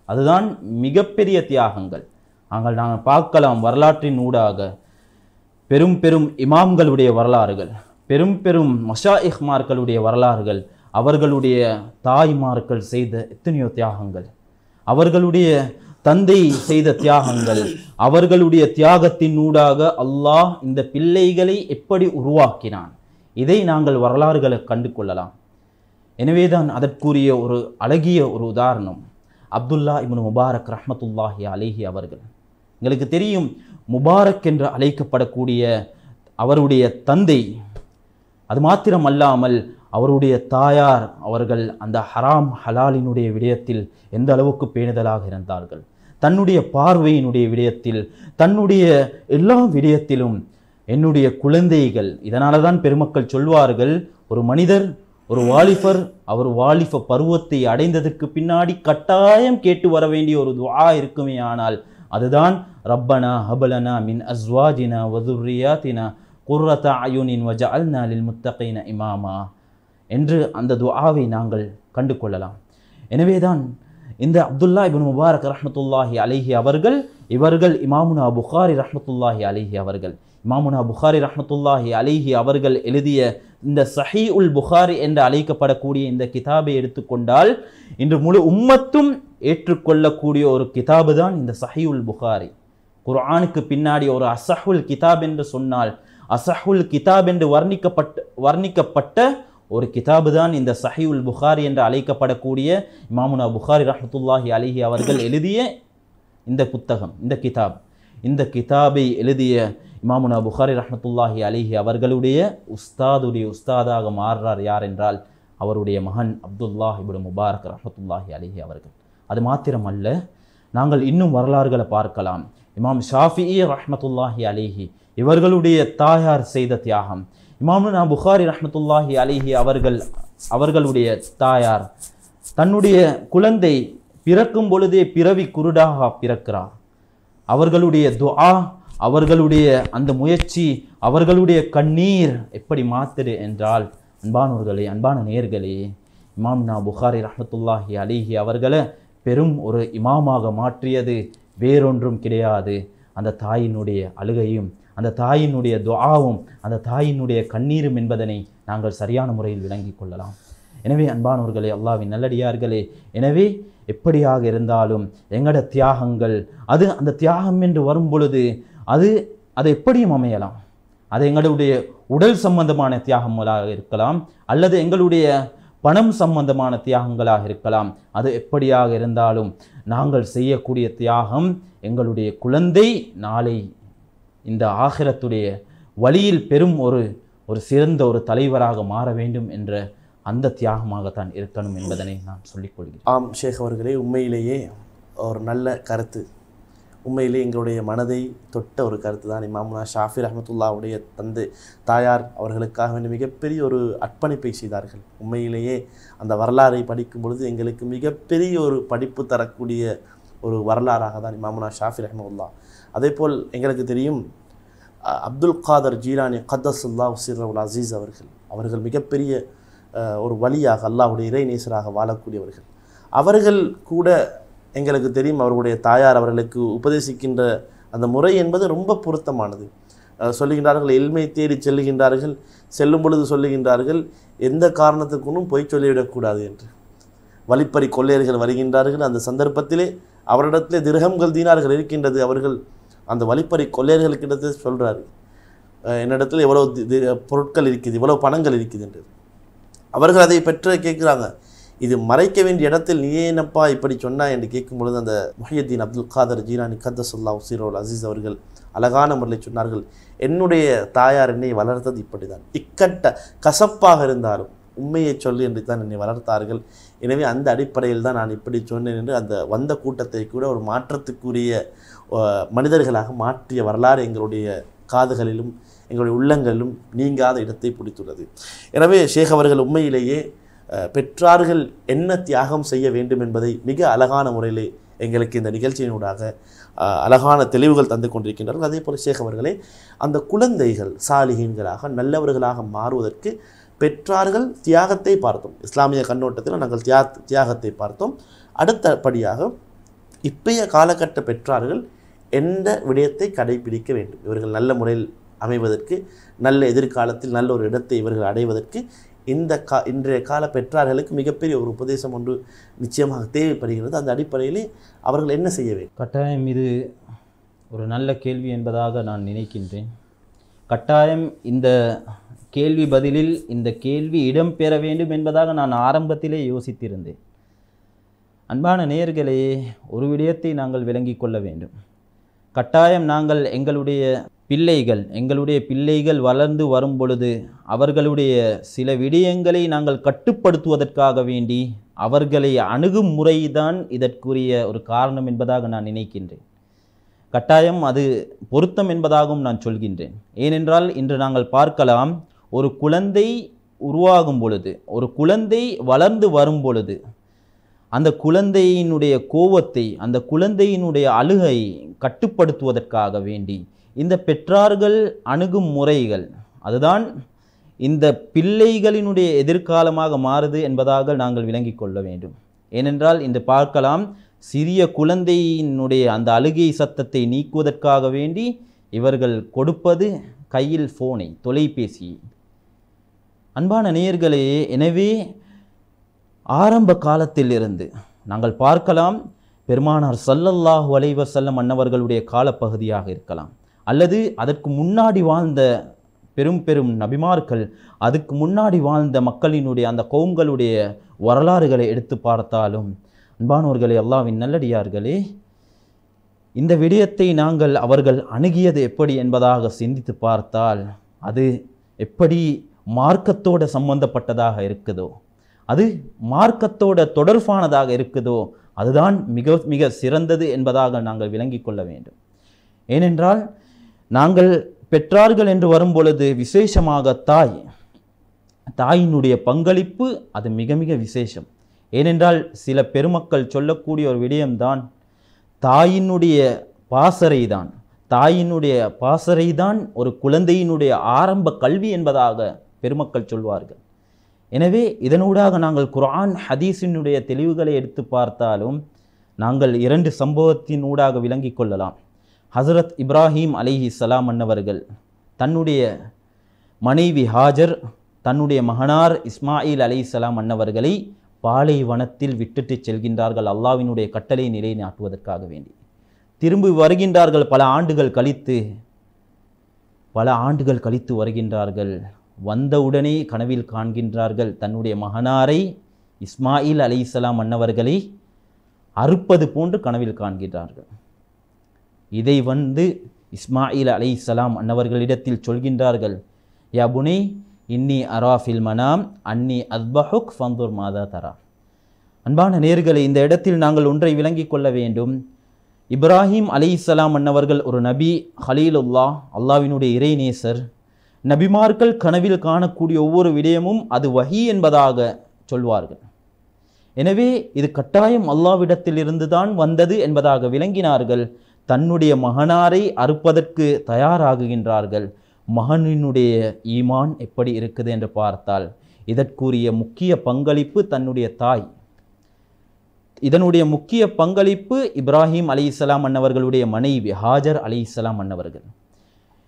அதுதான் மிகப்பெரிய தியாகங்கள். நாங்கள் பார்க்கலாம் வரலாற்றின் ஊடாக பெரும் இமாம்களுடைய வரலாறுகள், பெரும் மஷாயிஹ்மார்களுடைய வரலாறுகள், அவர்களுடைய தாய்மார்கள் செய்த எத்தனையோ தியாகங்கள், அவர்களுடைய தந்தை செய்த தியாகங்கள், அவர்களுடைய தியாகத்தின் ஊடாக அல்லாஹ் இந்த பிள்ளைகளை எப்படி உருவாக்கினான், இதை நாங்கள் வரலாறுகளை கண்டு கொள்ளலாம். எனவேதான் அதற்குரிய ஒரு அழகிய ஒரு உதாரணம் அப்துல்லா இப்னு முபாரக் ரஹ்மத்துல்லாஹி அலைஹி அவர்கள். எங்களுக்கு தெரியும், முபாரக் என்று அழைக்கப்படக்கூடிய அவருடைய தந்தை, அது மாத்திரம் அல்லாமல் அவருடைய தாயார், அவர்கள் அந்த ஹராம் ஹலாலினுடைய விடயத்தில் எந்த அளவுக்கு பேணுதலாக இருந்தார்கள். தன்னுடைய பார்வையினுடைய விடயத்தில், தன்னுடைய எல்லா விடயத்திலும் என்னுடைய குழந்தைகள். இதனால தான் பெருமக்கள் சொல்வார்கள், ஒரு மனிதர், ஒரு வாலிபர், அவர் வாலிப பருவத்தை அடைந்ததற்கு பின்னாடி கட்டாயம் கேட்டு வர வேண்டிய ஒரு துஆ இருக்குமே, ஆனால் அதுதான் ரப்பனா ஹபலனா மின் அஸ்வாஜினா வதுர்ரியாத்தினா குர்ரத அயுனின் வஜஅல்னா லில் முத்தகீன இமாமா என்று அந்த துஆவை நாங்கள் கண்டு கொள்ளலாம். எனவேதான் இந்த அப்துல்லா இப்னு முபாரக் ரஹ்மத்துல்லாஹி அலைஹி அவர்கள், இவர்கள் இமாமுனா புகாரி ரஹ்மத்துல்லாஹி அலைஹி அவர்கள், இமாமுனா புகாரி ரஹ்மத்துல்லாஹி அலைஹி அவர்கள் எழுதிய இந்த சஹீஉல் புகாரி என்று அழைக்கப்படக்கூடிய இந்த கிதாபை எடுத்துக்கொண்டால் இன்று முழு உம்மத்தும் ஏற்றுக்கொள்ளக்கூடிய ஒரு கிதாபு தான் இந்த சஹீஉல் புகாரி. குர்ஆனுக்கு பின்னாடி ஒரு அஸஹுல் கிதாப் என்று சொன்னால், அஸஹுல் கிதாப் என்று வர்ணிக்கப்பட்ட ஒரு கிதாபு தான் இந்த சஹீஉல் புகாரி என்று அழைக்கப்படக்கூடிய இமாமுனா புகாரி ரஹ்மத்துல்லாஹி அலைஹி அவர்கள் எழுதிய இந்த புத்தகம், இந்த கிதாபை எழுதிய இமாமுனா புகாரி ரஹ்மத்துல்லாஹி அலைஹி அவர்களுடைய உஸ்தாதாக மாறுறார் யார் என்றால் அவருடைய மகன் அப்துல்லா இப்னு முபாரக் ரஹ்மத்துல்லாஹி அலைஹி அவர்கள். அது மாத்திரமல்ல, நாங்கள் இன்னும் வரலாறுகளை பார்க்கலாம். இமாம் ஷாஃபிஈ ரஹ்மத்துல்லாஹி அலைஹி இவர்களுடைய தாயார் செய்த தியாகம், இமாமுனா புகாரி ரஹ்மத்துல்லாஹி அலைஹி அவர்களுடைய தாயார் தன்னுடைய குழந்தை பிறக்கும் பொழுதே பிறவி குருடாக பிறக்கிறார். அவர்களுடைய துஆ, அவர்களுடைய அந்த முயற்சி, அவர்களுடைய கண்ணீர் எப்படி மாத்துது என்றால், அன்பானவர்களே, அன்பான நேயர்களே, இமாமுனா புகாரி ரஹ்மத்துல்லாஹி அலைஹி அவர்களை பெரும் ஒரு இமாமாக மாற்றியது வேறொன்றும் கிடையாது. அந்த தாயினுடைய அழுகையும், அந்த தாயினுடைய துஆவும், அந்த தாயினுடைய கண்ணீரும் என்பதனை நாங்கள் சரியான முறையில் விளங்கிக் கொள்ளலாம். எனவே அன்பானவர்களே, அல்லாஹ்வின் நல்லடியார்களே, எனவே எப்படியாக இருந்தாலும் எங்களோட தியாகங்கள் அந்த தியாகம் என்று வரும் பொழுது அது எப்படியும் அமையலாம். அது எங்களுடைய உடல் சம்பந்தமான தியாகங்களாக இருக்கலாம், அல்லது எங்களுடைய பணம் சம்பந்தமான தியாகங்களாக இருக்கலாம். அது எப்படியாக இருந்தாலும் நாங்கள் செய்யக்கூடிய தியாகம் எங்களுடைய குழந்தை நாளை இந்த ஆகிரத்துடைய வழியில் பெரும் ஒரு சிறந்த ஒரு தலைவராக மாற வேண்டும் என்ற அந்த தியாகமாகத்தான் இருக்கணும் என்பதனை நான் சொல்லிக்கொள்கிறேன்.
ஆம் ஷேக் அவர்களே, உண்மையிலேயே ஒரு நல்ல கருத்து, உண்மையிலே எங்களுடைய மனதை தொட்ட ஒரு கருத்து தான். இமாமுனா ஷாஃபி ரஹ்மத்துல்லாவுடைய தாயார் அவர்களுக்காக வேண்டிய மிகப்பெரிய ஒரு அர்ப்பணிப்பை செய்தார்கள். உண்மையிலேயே அந்த வரலாறை படிக்கும் பொழுது எங்களுக்கு மிகப்பெரிய ஒரு படிப்பு தரக்கூடிய ஒரு வரலாறாக தான் இமாமுனா ஷாஃபி ரஹ்மத்துல்லா. அதே போல் எங்களுக்கு தெரியும் அப்துல் காதர் ஜீலானி கத்தசுல்லா உசிர்ரவுல் அசீஸ் அவர்கள் மிகப்பெரிய ஒரு வழியாக அல்லாஹ்வுடைய இறைநேசராக வாழக்கூடியவர்கள். அவர்கள் கூட எங்களுக்கு தெரியும் அவர்களுடைய தாயார் அவர்களுக்கு உபதேசிக்கின்ற அந்த முறை என்பது ரொம்ப பொருத்தமானது. சொல்லுகின்றார்கள், எல்மை தேடி செல்லுகின்றார்கள், செல்லும் பொழுது சொல்லுகின்றார்கள், எந்த காரணத்துக்கும் பொய் சொல்லிவிடக்கூடாது என்று. வழிப்பறி கொள்ளையர்கள் வருகின்றார்கள், அந்த சந்தர்ப்பத்திலே அவரிடத்திலே திரகங்கள் தீனார்கள் இருக்கின்றது. அவர்கள் அந்த வழிப்பறி கொள்ளையர்களுக்கிட்ட சொல்கிறாரு, என்னிடத்தில் எவ்வளோ பொருட்கள் இருக்குது, இவ்வளோ பணங்கள் இருக்குது என்று. அவர்கள் அதை பெற்று கேட்குறாங்க, இது மறைக்க வேண்டிய இடத்தில் நீ என்னப்பா இப்படி சொன்னா என்று கேட்கும் பொழுது அந்த முஹியுத்தீன் அப்துல் காதர் ஜீலானி கத்தசுல்லா உசிரோல் அசீஸ் அவர்கள் அழகான முறையில் சொன்னார்கள், என்னுடைய தாயார் என்னை வளர்த்தது இப்படி தான், இக்கட்ட கசப்பாக இருந்தாலும் உண்மையை சொல்லி என்று தான் என்னை வளர்த்தார்கள். எனவே அந்த அடிப்படையில் தான் நான் இப்படி சொன்னேன் என்று அந்த வந்த கூட்டத்தை கூட ஒரு மாற்றத்துக்குரிய மனிதர்களாக மாற்றிய வரலாறு எங்களுடைய காதுகளிலும் எங்களுடைய உள்ளங்களிலும் நீங்காத இடத்தை பிடித்துள்ளது. எனவே ஷேக் அவர்கள் உண்மையிலேயே பெற்றார்கள் என்ன தியாகம் செய்ய வேண்டும் என்பதை மிக அழகான முறையிலே எங்களுக்கு இந்த நிகழ்ச்சியினூடாக அழகான தெளிவுகள் தந்து கொண்டிருக்கின்றார்கள். அதே போல் ஷேக் அவர்களே, அந்த குழந்தைகள் சாலிஹீன்களாக நல்லவர்களாக மாறுவதற்கு பெற்றார்கள் தியாகத்தை பார்த்தோம். இஸ்லாமிய கண்ணோட்டத்தில் நாங்கள் தியாகத்தை பார்த்தோம். அடுத்தபடியாக இப்பைய காலகட்ட பெற்றார்கள் எந்த விடயத்தை கடைபிடிக்க வேண்டும், இவர்கள் நல்ல முறையில் அமைவதற்கு, நல்ல எதிர்காலத்தில் நல்ல ஒரு இடத்தை இவர்கள் அடைவதற்கு இன்றைய கால பெற்றார்களுக்கு மிகப்பெரிய ஒரு உபதேசம் ஒன்று நிச்சயமாக தேவைப்படுகிறது. அந்த அடிப்படையிலே அவர்கள் என்ன செய்ய வேண்டும்?
கட்டாயம் இது ஒரு நல்ல கேள்வி என்பதாக நான் நினைக்கின்றேன். கட்டாயம் இந்த கேள்வி பதிலில் இந்த கேள்வி இடம்பெற வேண்டும் என்பதாக நான் ஆரம்பத்திலே யோசித்திருந்தேன். அன்பான நேயர்களே, ஒரு விடயத்தை நாங்கள் விளங்கி கொள்ள வேண்டும். கட்டாயம் நாங்கள் எங்களுடைய பிள்ளைகள் வளர்ந்து வரும் பொழுது அவர்களுடைய சில விடயங்களை நாங்கள் கட்டுப்படுத்துவதற்காக வேண்டி அவர்களை அணுகும் முறைதான் இதற்குரிய ஒரு காரணம் என்பதாக நான் நினைக்கின்றேன். கட்டாயம் அது பொருத்தம் என்பதாகவும் நான் சொல்கின்றேன். ஏனென்றால் இன்று நாங்கள் பார்க்கலாம், ஒரு குழந்தை உருவாகும் பொழுது, ஒரு குழந்தை வளர்ந்து வரும் பொழுது அந்த குழந்தையினுடைய கோபத்தை, அந்த குழந்தையினுடைய அழுகை கட்டுப்படுத்துவதற்காக வேண்டி இந்த பெற்றார்கள் அணுகும் முறைகள் அதுதான் இந்த பிள்ளைகளினுடைய எதிர்காலமாக மாறுது என்பதாக நாங்கள் விளங்கி கொள்ள வேண்டும். ஏனென்றால் இன்று பார்க்கலாம், சிறிய குழந்தையினுடைய அந்த அழுகை சத்தத்தை நீக்குவதற்காக வேண்டி இவர்கள் கொடுப்பது கையில் ஃபோனை, தொலைபேசி. அன்பான நேயர்களே, எனவே ஆரம்ப காலத்திலிருந்து நாங்கள் பார்க்கலாம், பெருமானார் ஸல்லல்லாஹு அலைஹி வஸல்லம் அன்னவர்களுடைய காலப்பகுதியாக இருக்கலாம், அல்லது அதற்கு முன்னாடி வாழ்ந்த பெரும் நபிமார்கள், அதுக்கு முன்னாடி வாழ்ந்த மக்களினுடைய அந்த கௌம்களுடைய வரலாறுகளை எடுத்து பார்த்தாலும், அன்பானவர்களே, அல்லாஹ்வின் நல்லடியார்களே, இந்த விடயத்தை அவர்கள் அணுகியது எப்படி என்பதாக சிந்தித்து பார்த்தால் அது எப்படி மார்க்கத்தோட சம்பந்தப்பட்டதாக இருக்குதோ, அது மார்க்கத்தோட தொடர்பானதாக இருக்குதோ, அதுதான் மிக மிக சிறந்தது என்பதாக நாங்கள் விளங்கி கொள்ள வேண்டும். ஏனென்றால் நாங்கள் பெற்றார்கள் என்று வரும்பொழுது விசேஷமாக தாயினுடைய பங்களிப்பு அது மிக மிக விசேஷம். ஏனென்றால் சில பெருமக்கள் சொல்லக்கூடிய ஒரு விடயம்தான், தாயினுடைய பாசறை தான் ஒரு குழந்தையினுடைய ஆரம்ப கல்வி என்பதாக பெருமக்கள் சொல்வார்கள். எனவே இதனூடாக நாங்கள் குர்ஆன் ஹதீஸினுடைய தெளிவுகளை எடுத்து பார்த்தாலும் நாங்கள் 2 சம்பவத்தினூடாக விளங்கி கொள்ளலாம். ஹசரத் இப்ராஹீம் அலைஹிஸ்ஸலாம் அன்னவர்கள் தன்னுடைய மனைவி ஹாஜர், தன்னுடைய மகனார் இஸ்மாயில் அலைஹிஸ்ஸலாம் அன்னவர்களை பாலைவனத்தில் விட்டுட்டு செல்கின்றார்கள் அல்லாஹ்வினுடைய கட்டளை நிலைநாட்டுவதற்காக வேண்டி. திரும்பி வருகின்றார்கள் பல ஆண்டுகள் கழித்து வருகின்றார்கள். வந்தவுடனே கனவில் காண்கின்றார்கள் தன்னுடைய மகனாரை இஸ்மாயில் அலைஹிஸ்ஸலாம் அன்னவர்களை அறுப்பது போன்று கனவில் காண்கின்றார்கள். இதை இஸ்மாயில் அலைஹிஸ்ஸலாம் அன்னவர்களிடத்தில் சொல்கின்றார்கள், யா புனை இன்னி அராஃபில் மனாம் அன்னி அத்பஹுக் ஃபந்துர் மாதா தரா. அன்பான நேயர்களே, இந்த இடத்தில் நாங்கள் ஒன்றை விளங்கிக் கொள்ள வேண்டும். இப்ராஹிம் அலைஹிஸ்ஸலாம் அன்னவர்கள் ஒரு நபி, ஹலீலுல்லாஹ், அல்லாஹ்வினுடைய இறைநேசர். நபிமார்கள் கனவில் காணக்கூடிய ஒவ்வொரு விடயமும் அது வஹி என்பதாக சொல்வார்கள். எனவே இது கட்டாயம் அல்லாஹ்விடத்திலிருந்து தான் வந்தது என்பதாக விளங்கினார்கள். தன்னுடைய மகனாரை அறுப்பதற்கு தயாராகுகின்றார்கள். மகனினுடைய ஈமான் எப்படி இருக்குது என்று பார்த்தால் இதற்குரிய முக்கிய பங்களிப்பு தன்னுடைய தாய். இதனுடைய முக்கிய பங்களிப்பு இப்ராஹிம் அலைஹிஸ்ஸலாம் அன்னவர்களுடைய மனைவி ஹாஜர் அலைஹிஸ்ஸலாம் அன்னவர்கள்.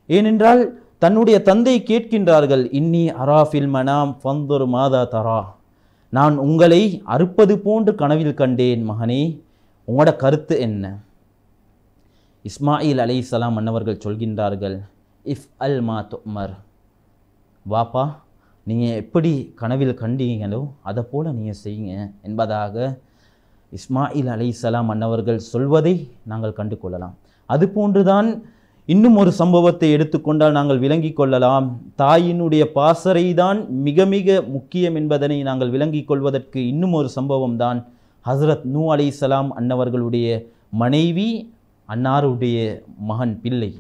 ஏனென்றால் தன்னுடைய தந்தை கேட்கின்றார்கள், இன்னி அராஃபில் மனாம் ஃபந்துர் மாதா தரா, நான் உங்களை அறுப்பது போன்று கனவில் கண்டேன் மகனே, உங்களோட கருத்து என்ன? இஸ்மாயில் அலைஹிஸ்ஸலாம் அன்னவர்கள் சொல்கின்றார்கள், இஃப் அல் மா துமர், வாப்பா நீங்கள் எப்படி கனவில் கண்டீங்களோ அதை போல் நீங்கள் செய்யுங்க என்பதாக இஸ்மாயில் அலைஹிஸ்ஸலாம் அன்னவர்கள் சொல்வதை நாங்கள் கண்டு கொள்ளலாம். அதுபோன்றுதான் இன்னும் ஒரு சம்பவத்தை எடுத்துக்கொண்டால் நாங்கள் விளங்கி கொள்ளலாம். தாயினுடைய பாசறை தான் மிக மிக முக்கியம் என்பதனை நாங்கள் விளங்கிக் கொள்வதற்கு இன்னும் ஒரு சம்பவம் தான் ஹஸ்ரத் நூ அலைஹிஸ்ஸலாம் அன்னவர்களுடைய மனைவி அன்னாருடைய மகன் பிள்ளை.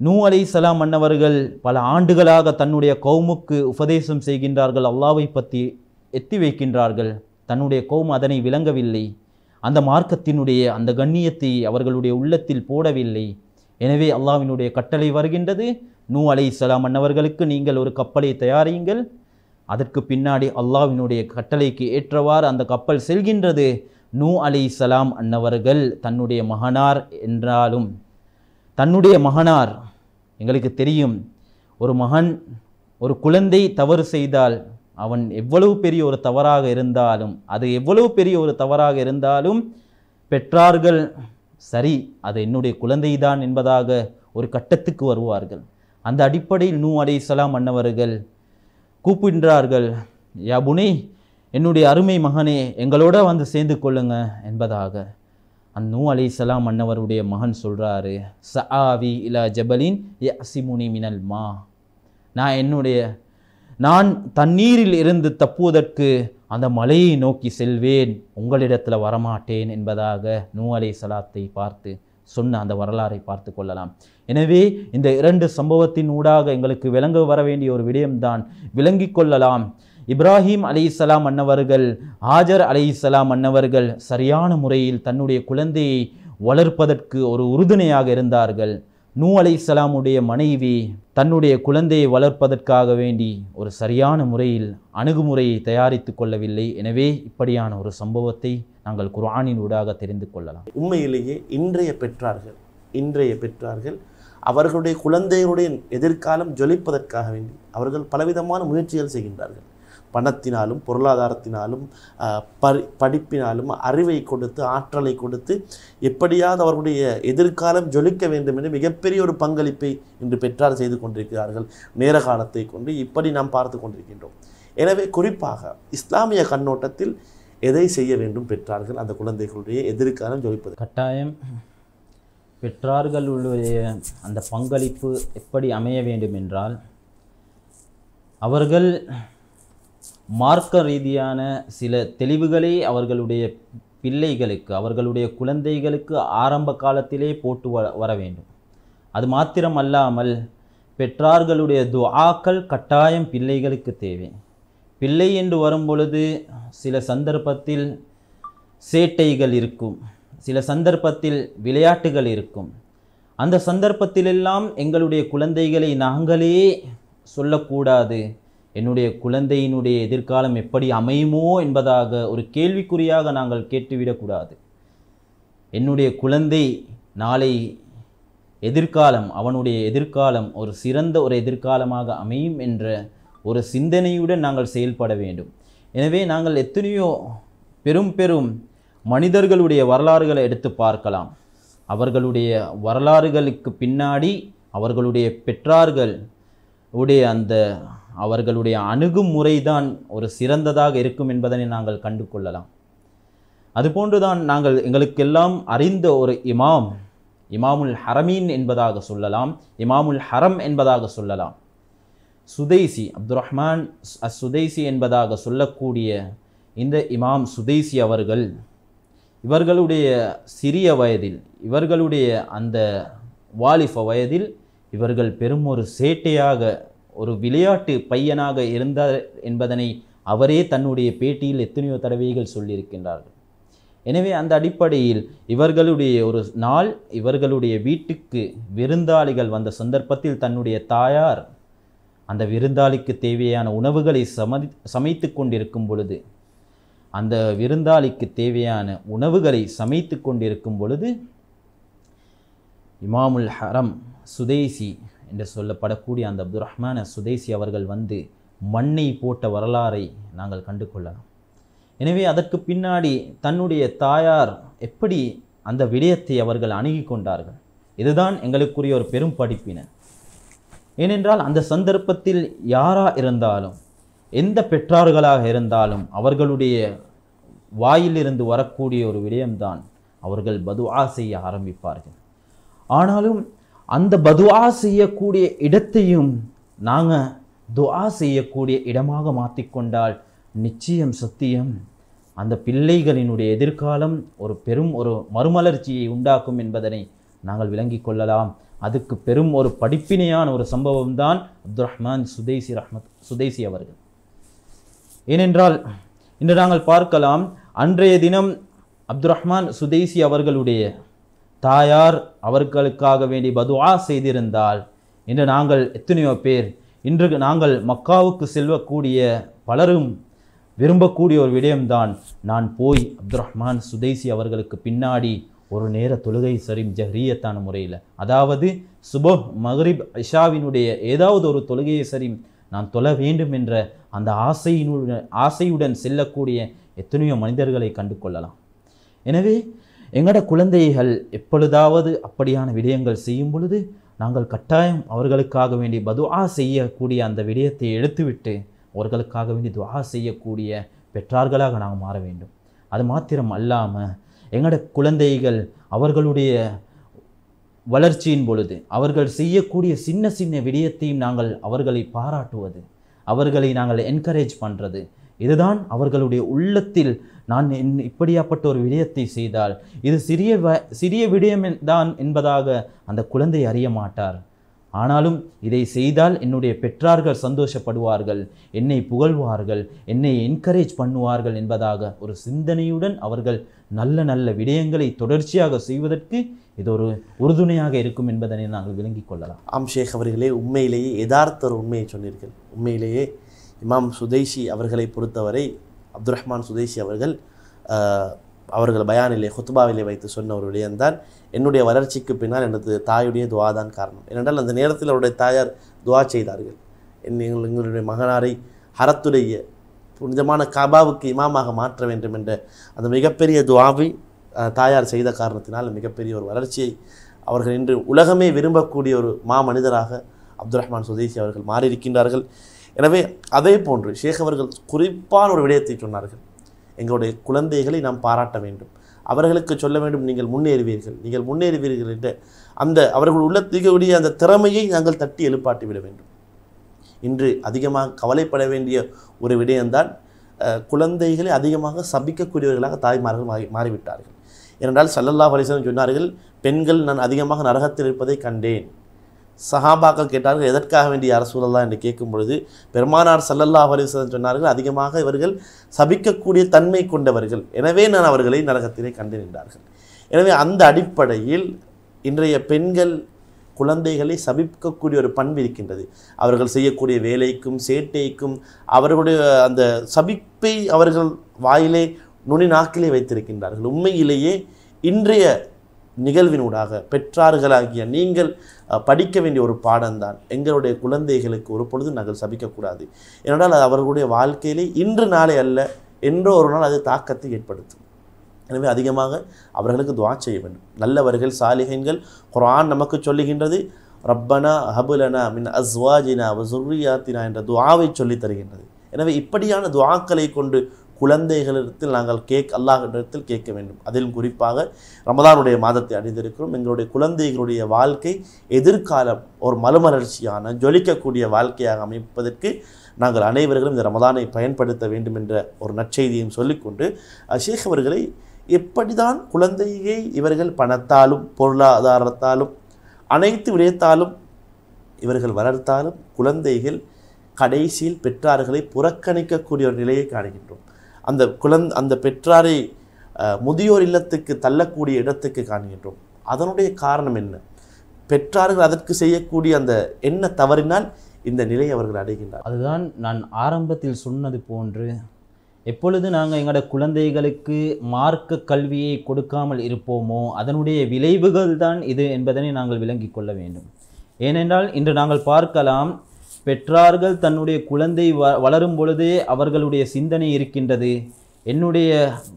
நூ அலைஹிஸ்ஸலாம் அன்னவர்கள் பல ஆண்டுகளாக தன்னுடைய கௌமுக்கு உபதேசம் செய்கின்றார்கள், அல்லாஹ்வை பற்றி எத்தி வைக்கின்றார்கள். தன்னுடைய கௌம் அதனை விளங்கவில்லை, அந்த மார்க்கத்தினுடைய அந்த கண்ணியத்தை அவர்களுடைய உள்ளத்தில் போடவில்லை. எனவே அல்லாஹ்வினுடைய கட்டளை வருகின்றது, நூ அலைஹிஸ்ஸலாம் அன்னவர்களுக்கு நீங்கள் ஒரு கப்பலை தயாரியுங்கள். அதற்கு பின்னாடி அல்லாஹ்வினுடைய கட்டளைக்கு ஏற்றவாறு அந்த கப்பல் செல்கின்றது. நூ அலைஹிஸ்ஸலாம் அன்னவர்கள் தன்னுடைய மகனார் என்றாலும், தன்னுடைய மகனார் எங்களுக்கு தெரியும், ஒரு மகன் ஒரு குழந்தை தவறு செய்தால் அவன் எவ்வளவு பெரிய ஒரு தவறாக இருந்தாலும், அது எவ்வளவு பெரிய ஒரு தவறாக இருந்தாலும் பெற்றார்கள் சரி அது என்னுடைய குழந்தைதான் என்பதாக ஒரு கட்டத்துக்கு வருவார்கள். அந்த அடிப்படையில் நூ அலைஹிஸ்ஸலாம் அன்னவர்கள் கூப்பிடுகிறார்கள், யா புனை, என்னுடைய அருமை மகனே எங்களோட வந்து சேர்ந்து கொள்ளுங்க என்பதாக. அந்த நூ அலைஹிஸ்ஸலாம் அன்னவருடைய மகன் சொல்கிறாரு, சஆவி இலா ஜபலின் யஸிமுனி மினல் மா, நான் தண்ணீரில் இருந்து தப்புவதற்கு அந்த மலையை நோக்கி செல்வேன், உங்களிடத்தில் வரமாட்டேன் என்பதாக நூ அலைஹிஸ்ஸலாத்தை பார்த்து சொன்ன அந்த வரலாறை பார்த்து கொள்ளலாம். எனவே இந்த இரண்டு சம்பவத்தின் ஊடாக எங்களுக்கு விளங்க வர வேண்டிய ஒரு விடயம்தான் விளங்கி கொள்ளலாம். இப்ராஹிம் அலைஹிஸ்ஸலாம் அன்னவர்கள், ஹாஜர் அலைஹிஸ்ஸலாம் அன்னவர்கள் சரியான முறையில் தன்னுடைய குழந்தையை வளர்ப்பதற்கு ஒரு உறுதுணையாக இருந்தார்கள். நூ அலைஹிஸ்ஸலாமுடைய மனைவி தன்னுடைய குழந்தையை வளர்ப்பதற்காக வேண்டி ஒரு சரியான முறையில் அணுகுமுறையை தயாரித்து கொள்ளவில்லை. எனவே இப்படியான ஒரு சம்பவத்தை நாங்கள் குர்ஆனின் ஊடாக தெரிந்து கொள்ளலாம்.
உண்மையிலேயே இன்றைய பெற்றார்கள் அவர்களுடைய குழந்தைகளுடைய எதிர்காலம் ஜொலிப்பதற்காக வேண்டி அவர்கள் பலவிதமான முயற்சிகள் செய்கின்றார்கள். பணத்தினாலும் பொருளாதாரத்தினாலும் படிப்பினாலும் அறிவை கொடுத்து ஆற்றலை கொடுத்து எப்படியாவது அவர்களுடைய எதிர்காலம் ஜொலிக்க வேண்டும் என்று மிகப்பெரிய ஒரு பங்களிப்பை இன்று பெற்றார் செய்து கொண்டிருக்கிறார்கள். நேர காலத்தை கொண்டு இப்படி நாம் பார்த்து கொண்டிருக்கின்றோம். எனவே குறிப்பாக இஸ்லாமிய கண்ணோட்டத்தில் எதை செய்ய வேண்டும் பெற்றார்கள் அந்த குழந்தைகளுடைய எதிர்காலம் ஜொலிப்பது?
கட்டாயம் பெற்றார்களுடைய அந்த பங்களிப்பு எப்படி அமைய வேண்டும் என்றால், அவர்கள் மார்க்க ரீதியான சில தெளிவுகளை அவர்களுடைய பிள்ளைகளுக்கு, அவர்களுடைய குழந்தைகளுக்கு ஆரம்ப காலத்திலே போட்டு வர வேண்டும். அது மாத்திரம் அல்லாமல் பெற்றார்களுடைய துஆக்கள் கட்டாயம் பிள்ளைகளுக்கு தேவை. பிள்ளை என்று வரும்பொழுது சில சந்தர்ப்பத்தில் சேட்டைகள் இருக்கும், சில சந்தர்ப்பத்தில் விளையாட்டுகள் இருக்கும். அந்த சந்தர்ப்பத்திலெல்லாம் எங்களுடைய குழந்தைகளை நாங்களே சொல்லக்கூடாது, என்னுடைய குழந்தையினுடைய எதிர்காலம் எப்படி அமையுமோ என்பதாக ஒரு கேள்விக்குறியாக நாங்கள் கேட்டுவிடக்கூடாது. என்னுடைய குழந்தை நாளை எதிர்காலம், அவனுடைய எதிர்காலம் ஒரு சிறந்த ஒரு எதிர்காலமாக அமையும் என்ற ஒரு சிந்தனையுடன் நாங்கள் செயல்பட வேண்டும். எனவே நாங்கள் எத்தனையோ பெரும் பெரும் மனிதர்களுடைய வரலாறுகளை எடுத்து பார்க்கலாம். அவர்களுடைய வரலாறுகளுக்கு பின்னாடி அவர்களுடைய பெற்றார்கள் உடைய அவர்களுடைய அணுகுமுறைதான் ஒரு சிறந்ததாக இருக்கும் என்பதனை நாங்கள் கண்டு கொள்ளலாம். அதுபோன்றுதான் நாங்கள் எங்களுக்கெல்லாம் அறிந்த ஒரு இமாமுல் ஹரமீன் என்பதாக சொல்லலாம், இமாமுல் ஹரம் என்பதாக சொல்லலாம். சுதைசி, அப்துர் ரஹ்மான் சுதைசி என்பதாக சொல்லக்கூடிய இந்த இமாம் சுதைசி அவர்கள் இவர்களுடைய சிறிய வயதில், இவர்களுடைய அந்த வாலிப வயதில் இவர்கள் பெரும் ஒரு சேட்டையாக, ஒரு விளையாட்டு பையனாக இருந்தார் என்பதனை அவரே தன்னுடைய பேட்டியில் எத்தனையோ தடவைகள் சொல்லியிருக்கின்றார்கள். எனவே அந்த அடிப்படையில் இவர்களுடைய ஒரு நாள் இவர்களுடைய வீட்டுக்கு விருந்தாளிகள் வந்த சந்தர்ப்பத்தில் தன்னுடைய தாயார் அந்த விருந்தாளிக்கு தேவையான உணவுகளை சமைத்து கொண்டிருக்கும் பொழுது, அந்த விருந்தாளிக்கு தேவையான உணவுகளை சமைத்து கொண்டிருக்கும் பொழுது இமாமுல் ஹரம் சுதைசி என்று சொல்லப்படக்கூடிய அந்த அப்துர் ரஹ்மான் சுதைசி அவர்கள் வந்து மண்ணை போட்ட வரலாறை நாங்கள் கண்டு கொள்ளலாம். எனவே அதற்கு பின்னாடி தன்னுடைய தாயார் எப்படி அந்த விடயத்தை அவர்கள் அணுகி கொண்டார்கள், இதுதான் எங்களுக்குரிய ஒரு பெரும் படிப்பினை. ஏனென்றால் அந்த சந்தர்ப்பத்தில் யாராக இருந்தாலும், எந்த பெற்றார்களாக இருந்தாலும் அவர்களுடைய வாயிலிருந்து வரக்கூடிய ஒரு விடயம்தான் அவர்கள் பதுஆ செய்ய ஆரம்பிப்பார்கள். ஆனாலும் அந்த பதுஆ செய்யக்கூடிய இடத்தையும் நாங்கள் துஆ செய்யக்கூடிய இடமாக மாற்றிக்கொண்டால் நிச்சயம் சத்தியம் அந்த பிள்ளைகளினுடைய எதிர்காலம் ஒரு பெரும் ஒரு மறுமலர்ச்சியை உண்டாக்கும் என்பதனை நாங்கள் விளங்கி கொள்ளலாம். அதுக்கு பெரும் ஒரு படிப்பினையான ஒரு சம்பவம் தான் அப்துர் ரஹ்மான் சுதைசி அவர்கள். ஏனென்றால் இன்று நாங்கள் பார்க்கலாம், அன்றைய தினம் அப்துர் ரஹ்மான் சுதைசி அவர்களுடைய தாயார் அவர்களுக்காக வேண்டி பதுஆ செய்திருந்தால் இன்று நாங்கள் எத்தனையோ பேர், இன்று நாங்கள் மக்காவுக்கு செல்வக்கூடிய பலரும் விரும்பக்கூடிய ஒரு விடயம்தான், நான் போய் அப்துர் ரஹ்மான் சுதைசி அவர்களுக்கு பின்னாடி ஒரு நேர தொழுகை சரிம் ஜஹ்ரியத்தான முறையில், அதாவது சுபஹ் மக்ரிப் இஷாவினுடைய ஏதாவது ஒரு தொழுகையை சரிம் நான் தொழ வேண்டும் என்ற அந்த ஆசையுடன் செல்லக்கூடிய எத்தனையோ மனிதர்களை கண்டு கொள்ளலாம். எனவே எங்களோட குழந்தைகள் எப்பொழுதாவது அப்படியான விடயங்கள் செய்யும் பொழுது நாங்கள் கட்டாயம் அவர்களுக்காக வேண்டி பதுஆ செய்யக்கூடிய அந்த விடயத்தை எடுத்துவிட்டு அவர்களுக்காக வேண்டி துஆ செய்யக்கூடிய பெற்றார்களாக நாங்கள் மாற வேண்டும். அது மாத்திரம் அல்லாமல் எங்களோட குழந்தைகள் அவர்களுடைய வளர்ச்சியின் பொழுது அவர்கள் செய்யக்கூடிய சின்ன சின்ன விடயத்தையும் நாங்கள் அவர்களை பாராட்டுவது, அவர்களை நாங்கள் என்கரேஜ் பண்ணுறது, இதுதான் அவர்களுடைய உள்ளத்தில் நான் இப்படியாப்பட்ட ஒரு விடயத்தை செய்தால் இது சிறிய விடயம் தான் என்பதாக அந்த குழந்தை அறிய மாட்டார். ஆனாலும் இதை செய்தால் என்னுடைய பெற்றார்கள் சந்தோஷப்படுவார்கள், என்னை புகழ்வார்கள், என்னை என்கரேஜ் பண்ணுவார்கள் என்பதாக ஒரு சிந்தனையுடன் அவர்கள் நல்ல நல்ல விடயங்களை தொடர்ச்சியாக செய்வதற்கு இது ஒரு உறுதுணையாக இருக்கும் என்பதனை நாங்கள் விளங்கிக் கொள்ளலாம்.
ஆம் ஷேக் அவர்களே, உண்மையிலேயே யதார்த்த ஒரு உண்மையை சொன்னீர்கள். உண்மையிலேயே இமாம் சுதைசி அவர்களை பொறுத்தவரை அப்துர் ரஹ்மான் சுதைசி அவர்கள் பயானிலே ஹுத்பாவிலே வைத்து சொன்ன ஒரு விடயம்தான், என்னுடைய வளர்ச்சிக்கு பின்னால் எனது தாயுடைய துவா தான் காரணம். ஏனென்றால் அந்த நேரத்தில் அவருடைய தாயார் துவா செய்தார்கள், எங்களுடைய மகனாரை ஹரத்துடைய புனிதமான காபாவுக்கு இமாமாக மாற்ற வேண்டும் என்ற அந்த மிகப்பெரிய துவாவை தாயார் செய்த காரணத்தினால் மிகப்பெரிய ஒரு வளர்ச்சியை அவர்கள் இன்று உலகமே விரும்பக்கூடிய ஒரு மனிதராக அப்துர் ரஹ்மான் சுதைசி அவர்கள் மாறியிருக்கின்றார்கள். எனவே அதே போன்று ஷேக் அவர்கள் குறிப்பான ஒரு விடயத்தை சொன்னார்கள், எங்களுடைய குழந்தைகளை நாம் பாராட்ட வேண்டும், அவர்களுக்கு சொல்ல வேண்டும், நீங்கள் முன்னேறுவீர்கள் என்ற அந்த அவர்கள் உள்ளத்திற்குரிய அந்த திறமையை நாங்கள் தட்டி எழுப்பாட்டி விட வேண்டும். இன்று அதிகமாக கவலைப்பட வேண்டிய ஒரு விடயம்தான், குழந்தைகளை அதிகமாக சபிக்கக்கூடியவர்களாக தாய்மார்கள் மாறிவிட்டார்கள். ஏனென்றால் ஸல்லல்லாஹு அலைஹி வஸல்லம் சொன்னார்கள், பெண்கள் நான் அதிகமாக நரகத்தில் இருப்பதை கண்டேன். சஹாபாக்கள் கேட்டார்கள், எதற்காக வேண்டிய யா ரசூலல்லாஹ் என்று கேட்கும் பொழுது பெருமானார் ஸல்லல்லாஹு அலைஹி வஸல்லம் சொன்னார்கள், அதிகமாக இவர்கள் சபிக்கக்கூடிய தன்மை கொண்டவர்கள், எனவே நான் அவர்களை நரகத்திலே கண்டேன் என்றார்கள். எனவே அந்த அடிப்படையில் இன்றைய பெண்கள் குழந்தைகளை சபிக்கக்கூடிய ஒரு பண்பு இருக்கின்றது. அவர்கள் செய்யக்கூடிய வேலைக்கும் சேட்டைக்கும் அவர்களுடைய அந்த சபிப்பை அவர்கள் வாயிலே நுனி நாக்கிலே வைத்திருக்கின்றார்கள். உண்மையிலேயே இன்றைய நிகழ்வினூடாக பெற்றார்களாகிய நீங்கள் படிக்க வேண்டிய ஒரு பாடம்தான். எங்களுடைய குழந்தைகளுக்கு ஒரு பொழுது நாங்கள் சபிக்கக்கூடாது. ஏனென்றால் அது அவர்களுடைய வாழ்க்கையிலே இன்று நாளை அல்ல, என்றோ ஒரு நாள் அது தாக்கத்தை ஏற்படுத்தும். எனவே அதிகமாக அவர்களுக்கு துஆ செய்ய வேண்டும். நல்லவர்கள் சாலிஹீன்கள் குர்ஆன் நமக்கு சொல்லுகின்றது, ரப்பனா ஹபுலனா மின் அஸ்வாஜினா வ ஸுர்ரியாத்தினா என்ற துஆவை சொல்லித் தருகின்றது. எனவே இப்படியான துஆக்களை கொண்டு குழந்தைகளிடத்தில் நாங்கள் அல்லாஹ்விடத்தில் கேட்க வேண்டும். அதிலும் குறிப்பாக ரமதானுடைய மாதத்தை அடைந்திருக்கிறோம். எங்களுடைய குழந்தைகளுடைய வாழ்க்கை எதிர்காலம் ஒரு மறுமலர்ச்சியான ஜொலிக்கக்கூடிய வாழ்க்கையாக அமைப்பதற்கு நாங்கள் அனைவர்களும் இந்த ரமதானை பயன்படுத்த வேண்டும் என்ற ஒரு நற்செய்தியையும் சொல்லிக்கொண்டு, ஷேக் அவர்களை எப்படிதான் குழந்தையை இவர்கள் பணத்தாலும் பொருளாதாரத்தாலும் அனைத்து விடயத்தாலும் இவர்கள் வளர்த்தாலும் குழந்தைகள் கடைசியில் பெற்றார்களை புறக்கணிக்கக்கூடிய ஒரு நிலையை காணுகின்றோம். அந்த பெற்றாரை முதியோர் இல்லத்துக்கு தள்ளக்கூடிய இடத்துக்கு காணுகின்றோம். அதனுடைய காரணம் என்ன? பெற்றார்கள் அதற்கு செய்யக்கூடிய அந்த என்ன தவறினால் இந்த நிலையை அவர்கள் அடைகின்றார்.
அதுதான் நான் ஆரம்பத்தில் சொன்னது போன்று, எப்பொழுது நாங்கள் எங்களோட குழந்தைகளுக்கு மார்க்க கல்வியை கொடுக்காமல் இருப்போமோ அதனுடைய விளைவுகள் தான் இது என்பதனை நாங்கள் விளங்கி கொள்ள வேண்டும். ஏனென்றால் இன்று நாங்கள் பார்க்கலாம், பெற்றார்கள் தன்னுடைய குழந்தை வளரும் பொழுதே அவர்களுடைய சிந்தனை இருக்கின்றது, என்னுடைய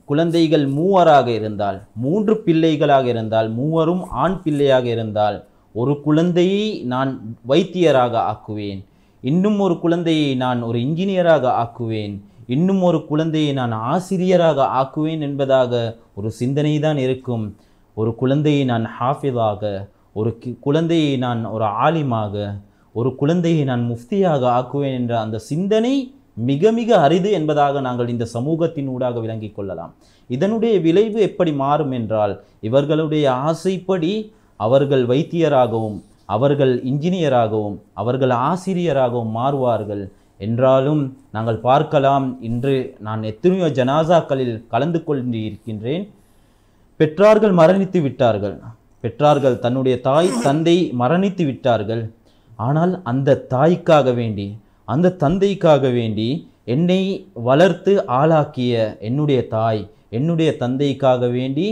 குழந்தைகள் மூவராக இருந்தால், 3 பிள்ளைகளாக இருந்தால், மூவரும் ஆண் பிள்ளையாக இருந்தால், ஒரு குழந்தையை நான் வைத்தியராக ஆக்குவேன், இன்னும் ஒரு குழந்தையை நான் ஒரு இன்ஜினியராக ஆக்குவேன், இன்னும் ஒரு குழந்தையை நான் ஆசிரியராக ஆக்குவேன் என்பதாக ஒரு சிந்தனை தான் இருக்கும். ஒரு குழந்தையை நான் ஹாஃபிதாக, ஒரு குழந்தையை நான் ஒரு ஆலிமாக, ஒரு குழந்தையை நான் முஃப்தியாக ஆக்குவேன் என்ற அந்த சிந்தனை மிக மிக அரிது என்பதாக நாங்கள் இந்த சமூகத்தின் ஊடாக விளங்கி கொள்ளலாம். இதனுடைய விளைவு எப்படி மாறும் என்றால், இவர்களுடைய ஆசைப்படி அவர்கள் வைத்தியராகவும் அவர்கள் இன்ஜினியராகவும் அவர்கள் ஆசிரியராகவும் மாறுவார்கள். என்றாலும் நாங்கள் பார்க்கலாம், இன்று நான் எத்தனையோ ஜனாசாக்களில் கலந்து கொண்டிருக்கின்றேன். பெற்றார்கள் மரணித்து விட்டார்கள், பெற்றார்கள் தன்னுடைய தாய் தந்தை மரணித்து விட்டார்கள். ஆனால் அந்த தாய்க்காக வேண்டி, அந்த தந்தைக்காக வேண்டி என்னை வளர்த்து ஆளாக்கிய என்னுடைய தாய் என்னுடைய தந்தைக்காக வேண்டி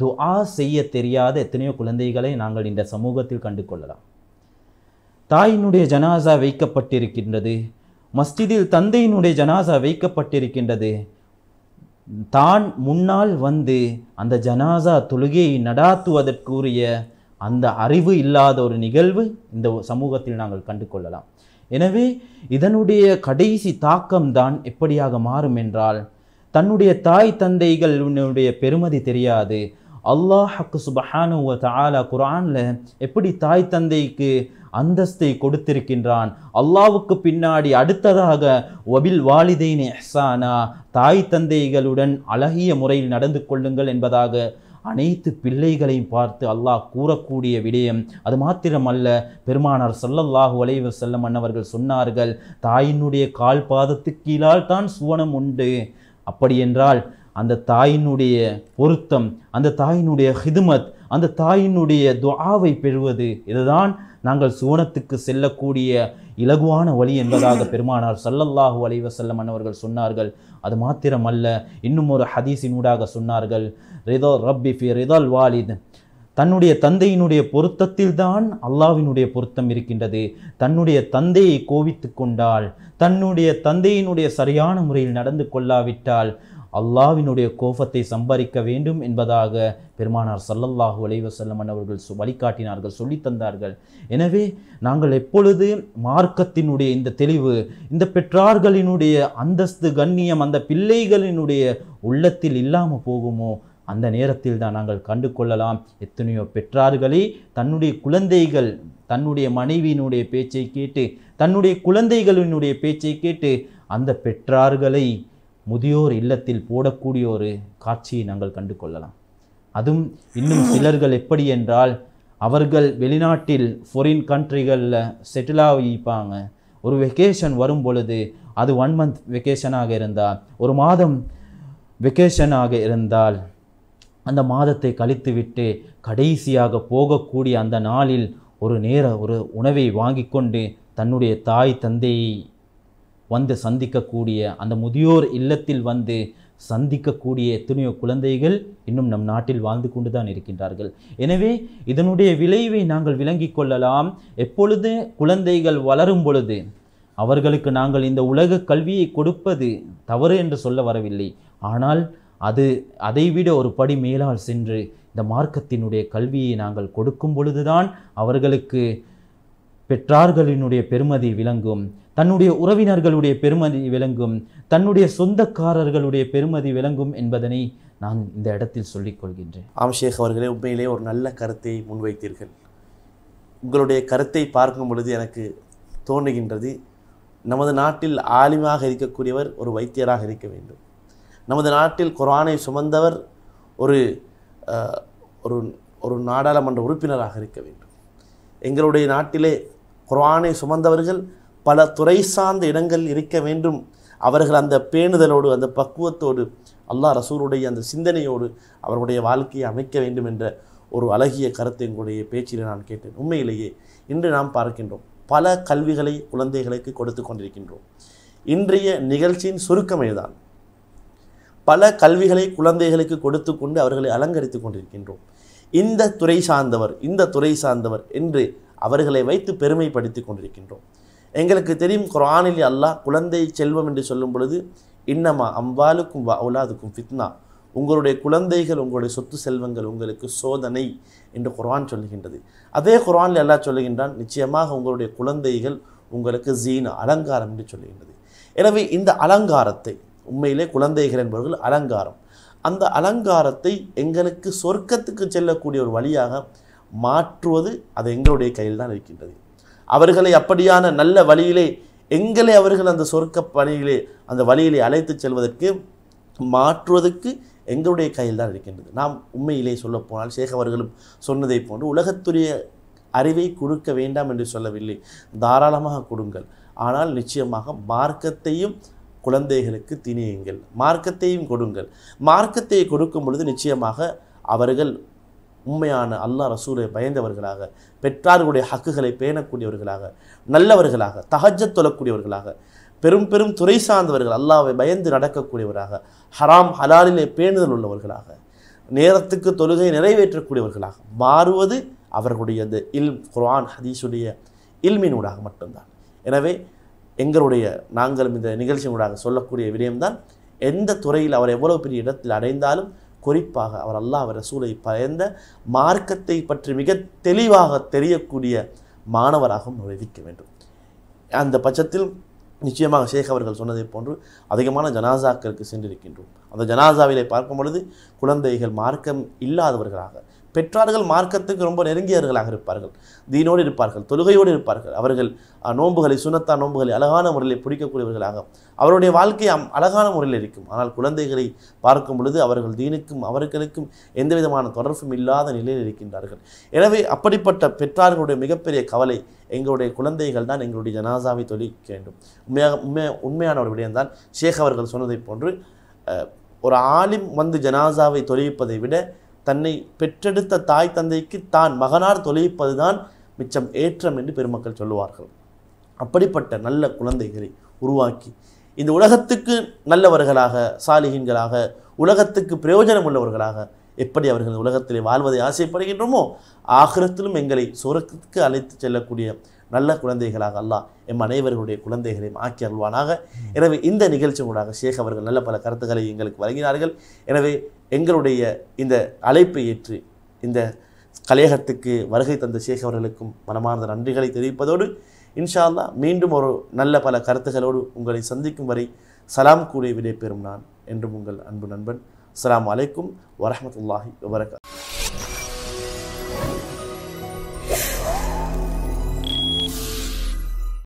துஆ செய்ய தெரியாத எத்தனையோ குழந்தைகளை நாங்கள் இந்த சமூகத்தில் கண்டு கொள்ளலாம். தாயினுடைய ஜனாசா வைக்கப்பட்டிருக்கின்றது, மஸ்ஜிதில் தந்தையினுடைய ஜனாசா வைக்கப்பட்டிருக்கின்றது. தான் முன்னால் வந்து அந்த ஜனாசா தொழுகையை நடாத்துவதற்குரிய அந்த அறிவு இல்லாத ஒரு நிகழ்வு இந்த சமூகத்தில் நாங்கள் கண்டு கொள்ளலாம். எனவே இதனுடைய கடைசி தாக்கம்தான் எப்படியாக மாறும் என்றால், தன்னுடைய தாய் தந்தைகளுடைய பெருமதி தெரியாது. அல்லாஹ் சுப்ஹானஹு வ தஆலா குர்ஆன்ல எப்படி தாய் தந்தைக்கு அந்தஸ்தை கொடுத்திருக்கின்றான். அல்லாஹ்வுக்கு பின்னாடி அடுத்ததாக வபில் வாலிதைனி இஹ்சானா, தாய் தந்தைகளுடன் அழகிய முறையில் நடந்து கொள்ளுங்கள் என்பதாக அனைத்து பிள்ளைகளையும் பார்த்து அல்லாஹ் கூறக்கூடிய விடயம். அது மாத்திரமல்ல, பெருமானார் ஸல்லல்லாஹு அலைஹி வஸல்லம் அன்னவர்கள் சொன்னார்கள், தாயினுடைய கால் பாதத்துக்கு கீழால் தான் சுவனம் உண்டு. அப்படி என்றால் அந்த தாயினுடைய பொருத்தம், அந்த தாயினுடைய ஹிதுமத், அந்த தாயினுடைய துஆவை பெறுவது, இதுதான் நாங்கள் சுவனத்துக்கு செல்லக்கூடிய இலகுவான வழி என்பதாக பெருமானார் ஸல்லல்லாஹு அலைஹி வஸல்லம் அன்னவர்கள் சொன்னார்கள். அது மாத்திரமல்ல, இன்னும் ஒரு ஹதீஸினூடாக சொன்னார்கள், ரிதா ரப்பி ஃபி ரிதல் வாலித், தன்னுடைய தந்தையினுடைய பொருத்தத்தில் தான் அல்லாஹ்வினுடைய பொருத்தம் இருக்கின்றது. தன்னுடைய தந்தையை கோபித்து கொண்டால், தன்னுடைய தந்தையினுடைய சரியான முறையில் நடந்து கொள்ளாவிட்டால் அல்லாஹ்வினுடைய கோபத்தை சம்பாதிக்க வேண்டும் என்பதாக பெருமானார் ஸல்லல்லாஹு அலைஹி வஸல்லம் அவர்கள் வழிகாட்டினார்கள், சொல்லித்தந்தார்கள். எனவே நாங்கள் எப்பொழுது மார்க்கத்தினுடைய இந்த தெளிவு, இந்த பெற்றார்களினுடைய அந்தஸ்து கண்ணியம் அந்த பிள்ளைகளினுடைய உள்ளத்தில் இல்லாமல் போகுமோ அந்த நேரத்தில் தான் நாங்கள் கண்டு கொள்ளலாம் எத்தனையோ பெற்றார்களே தன்னுடைய குழந்தைகள் தன்னுடைய மனைவியினுடைய பேச்சை கேட்டு, தன்னுடைய குழந்தைகளினுடைய பேச்சை கேட்டு அந்த பெற்றார்களை முதியோர் இல்லத்தில் போடக்கூடிய ஒரு காட்சியை நாங்கள் கண்டு கொள்ளலாம். அதுவும் இன்னும் சிலர்கள் எப்படி என்றால், அவர்கள் வெளிநாட்டில் ஃபாரின் கண்ட்ரிகளில் செட்டில் ஆகிப்பாங்க. ஒரு வெக்கேஷன் வரும் பொழுது அது 1 month வெக்கேஷனாக இருந்தால், ஒரு மாதம் வெக்கேஷனாக இருந்தால், அந்த மாதத்தை கழித்துவிட்டு கடைசியாக போகக்கூடிய அந்த நாளில் ஒரு உணவை வாங்கி கொண்டு தன்னுடைய தாய் தந்தையை வந்து சந்திக்கக்கூடிய அந்த முதியோர் இல்லத்தில் வந்து சந்திக்கக்கூடிய எத்தனையோ குழந்தைகள் இன்னும் நம் நாட்டில் வாழ்ந்து கொண்டு தான் இருக்கின்றார்கள். எனவே இதனுடைய விளைவை நாங்கள் விளங்கிக் கொள்ளலாம். எப்பொழுது குழந்தைகள் வளரும் பொழுது அவர்களுக்கு நாங்கள் இந்த உலக கல்வியை கொடுப்பது தவறு என்று சொல்ல வரவில்லை. ஆனால் அதைவிட ஒரு படி மேலால் சென்று இந்த மார்க்கத்தினுடைய கல்வியை நாங்கள் கொடுக்கும் பொழுதுதான் அவர்களுக்கு பெற்றார்களினுடைய பெருமதி விளங்கும், தன்னுடைய உறவினர்களுடைய பெருமதி விளங்கும், தன்னுடைய சொந்தக்காரர்களுடைய பெருமதி விளங்கும் என்பதனை நான் இந்த இடத்தில் சொல்லிக் கொள்கின்றேன்.
ஆம் ஷேக் அவர்களே, உண்மையிலே ஒரு நல்ல கருத்தை முன்வைத்தீர்கள். உங்களுடைய கருத்தை பார்க்கும் பொழுது எனக்கு தோன்றுகின்றது, நமது நாட்டில் ஆலிமாக இருக்கக்கூடியவர் ஒரு வைத்தியராக இருக்க வேண்டும். நமது நாட்டில் குர்ஆனை சுமந்தவர் ஒரு நாடாளுமன்ற உறுப்பினராக இருக்க வேண்டும். எங்களுடைய நாட்டிலே குர்ஆனை சுமந்தவர்கள் பல துறை சார்ந்த இடங்கள் இருக்க வேண்டும். அவர்கள் அந்த பேணுதலோடு, அந்த பக்குவத்தோடு, அல்லாஹ் ரசூலுடைய அந்த சிந்தனையோடு அவர்களுடைய வாழ்க்கையை அமைக்க வேண்டும் என்ற ஒரு அழகிய கருத்தை எங்களுடைய பேச்சில் நான் கேட்டேன். உண்மையிலேயே இன்று நாம் பார்க்கின்றோம், பல கல்விகளை குழந்தைகளுக்கு கொடுத்து கொண்டிருக்கின்றோம். இன்றைய நிகழ்ச்சியின் சுருக்கமே தான், பல கல்விகளை குழந்தைகளுக்கு கொடுத்து கொண்டு அவர்களை அலங்கரித்து கொண்டிருக்கின்றோம். இந்த துறை சார்ந்தவர் என்று அவர்களை வைத்து பெருமைப்படுத்தி கொண்டிருக்கின்றோம். எங்களுக்கு தெரியும், குர்ஆனில் அல்லாஹ் குழந்தை செல்வம் என்று சொல்லும் பொழுது இன்னமா அம்வாலுக்கும் அவுலாதுக்கும் ஃபித்னா, உங்களுடைய குழந்தைகள், உங்களுடைய சொத்து செல்வங்கள் உங்களுக்கு சோதனை என்று குர்ஆன் சொல்லுகின்றது. அதே குர்ஆனில் அல்லாஹ் சொல்லுகின்றான், நிச்சயமாக உங்களுடைய குழந்தைகள் உங்களுக்கு ஜீனா, அலங்காரம் என்று சொல்லுகின்றது. எனவே இந்த அலங்காரத்தை, உண்மையிலே குழந்தைகள் என்பவர்கள் அலங்காரம், அந்த அலங்காரத்தை எங்களுக்கு சொர்க்கத்துக்கு செல்லக்கூடிய ஒரு வழியாக மாற்றுவது அது எங்களுடைய கையில் தான் இருக்கின்றது. அவர்களை அப்படியான நல்ல வழியிலே, எங்களை அவர்கள் அந்த சொர்க்க பணியிலே, அந்த வழியிலே அழைத்து செல்வதற்கு, மாற்றுவதற்கு எங்களுடைய கையில் தான் இருக்கின்றது. நாம் உண்மையிலே சொல்லப்போனால் ஷேக் அவர்களும் சொன்னதை போன்று உலகத்துடைய அறிவை கொடுக்க வேண்டாம் என்று சொல்லவில்லை, தாராளமாக கொடுங்கள். ஆனால் நிச்சயமாக மார்க்கத்தையும் குழந்தைகளுக்கு திணியுங்கள், மார்க்கத்தையும் கொடுங்கள். மார்க்கத்தை கொடுக்கும் பொழுது நிச்சயமாக அவர்கள் உண்மையான அல்லாஹ் ரசூலை பயந்தவர்களாக, பெற்றார்களுடைய ஹக்குகளை பேணக்கூடியவர்களாக, நல்லவர்களாக, தஹஜ்ஜத் தொழக்கூடியவர்களாக, பெரும் பெரும் துறை சார்ந்தவர்கள், அல்லாஹ்வை பயந்து நடக்கக்கூடியவராக, ஹராம் ஹலாலிலே பேணுதல் உள்ளவர்களாக, நேரத்துக்கு தொழுகை நிறைவேற்றக்கூடியவர்களாக மாறுவது அவர்களுடைய அந்த குர்ஆன் ஹதீஸுடைய இல்மினூடாக மட்டும்தான். எனவே நாங்களும் இந்த நிகழ்ச்சியினூடாக சொல்லக்கூடிய விடயம்தான், எந்த துறையில் அவர் எவ்வளவு பெரிய இடத்தில் அடைந்தாலும் குறிப்பாக அவர் அல்லாஹ் ரசூலை பயந்த மார்க்கத்தை பற்றி மிக தெளிவாக தெரியக்கூடிய மாணவராகவும் நுழைவிக்க வேண்டும். அந்த பட்சத்தில் நிச்சயமாக ஷேக் அவர்கள் சொன்னதை போன்று அதிகமான ஜனாசாக்களுக்கு சென்றிருக்கின்றோம். அந்த ஜனாசாவிலே பார்க்கும் பொழுது குழந்தைகள் மார்க்கம் இல்லாதவர்களாக, பெற்றார்கள் மார்க்கத்துக்கு ரொம்ப நெருங்கியவர்களாக இருப்பார்கள், தீனோடு இருப்பார்கள், தொழுகையோடு இருப்பார்கள். அவர்கள் நோன்புகளை, சுன்னத்தா நோன்புகளை அழகான முறையில் பிடிக்கக்கூடியவர்களாக அவருடைய வாழ்க்கை அழகான முறையில் இருக்கும். ஆனால் குழந்தைகளை பார்க்கும் பொழுது அவர்கள் தீனுக்கும் அவர்களுக்கும் எந்த விதமான தொடர்பும் இல்லாத நிலையில் இருக்கின்றார்கள். எனவே அப்படிப்பட்ட பெற்றார்களுடைய மிகப்பெரிய கவலை, எங்களுடைய குழந்தைகள் தான் எங்களுடைய ஜனாசாவை தொழிக்க வேண்டும். உண்மையான ஒரு விடயம்தான் ஷேக் அவர்கள் சொன்னதை போன்று, ஒரு ஆலிம் வந்து ஜனாசாவை தொழிப்பதை விட தன்னை பெற்றெடுத்த தாய் தந்தைக்கு தான் மகனார் தொழிப்பது தான் மிச்சம் ஏற்றம் என்று பெருமக்கள் சொல்லுவார்கள். அப்படிப்பட்ட நல்ல குழந்தைகளை உருவாக்கி இந்த உலகத்துக்கு நல்லவர்களாக, சாலிஹீன்களாக, உலகத்துக்கு பிரயோஜனம் உள்ளவர்களாக எப்படி அவர்கள் உலகத்திலே வாழ்வதை ஆசைப்படுகின்றோமோ, ஆகிரத்திலும் எங்களை சொர்க்கத்துக்கு அழைத்து செல்லக்கூடிய நல்ல குழந்தைகளாக அல்லாஹ் எம் அனைவர்களுடைய குழந்தைகளையும் ஆக்கி அருள்வானாக. எனவே இந்த நிகழ்ச்சி மூலமாக ஷேக் அவர்கள் நல்ல பல கருத்துக்களை எங்களுக்கு வழங்கினார்கள். எனவே எங்களுடைய இந்த அழைப்பை ஏற்று இந்த கலையகத்துக்கு வருகை தந்த ஷேக் அவர்களுக்கும் மனமார்ந்த நன்றிகளை தெரிவிப்பதோடு, இன்ஷா அல்லாஹ் மீண்டும் ஒரு நல்ல பல கருத்துக்களோடு உங்களை சந்திக்கும் வரை சலாம் கூறி விடைபெறும் நான் என்றும் உங்கள் அன்பு நண்பன். அஸ்ஸலாமு அலைக்கும் வரஹ்மத்துல்லாஹி வபரகாத்துஹு.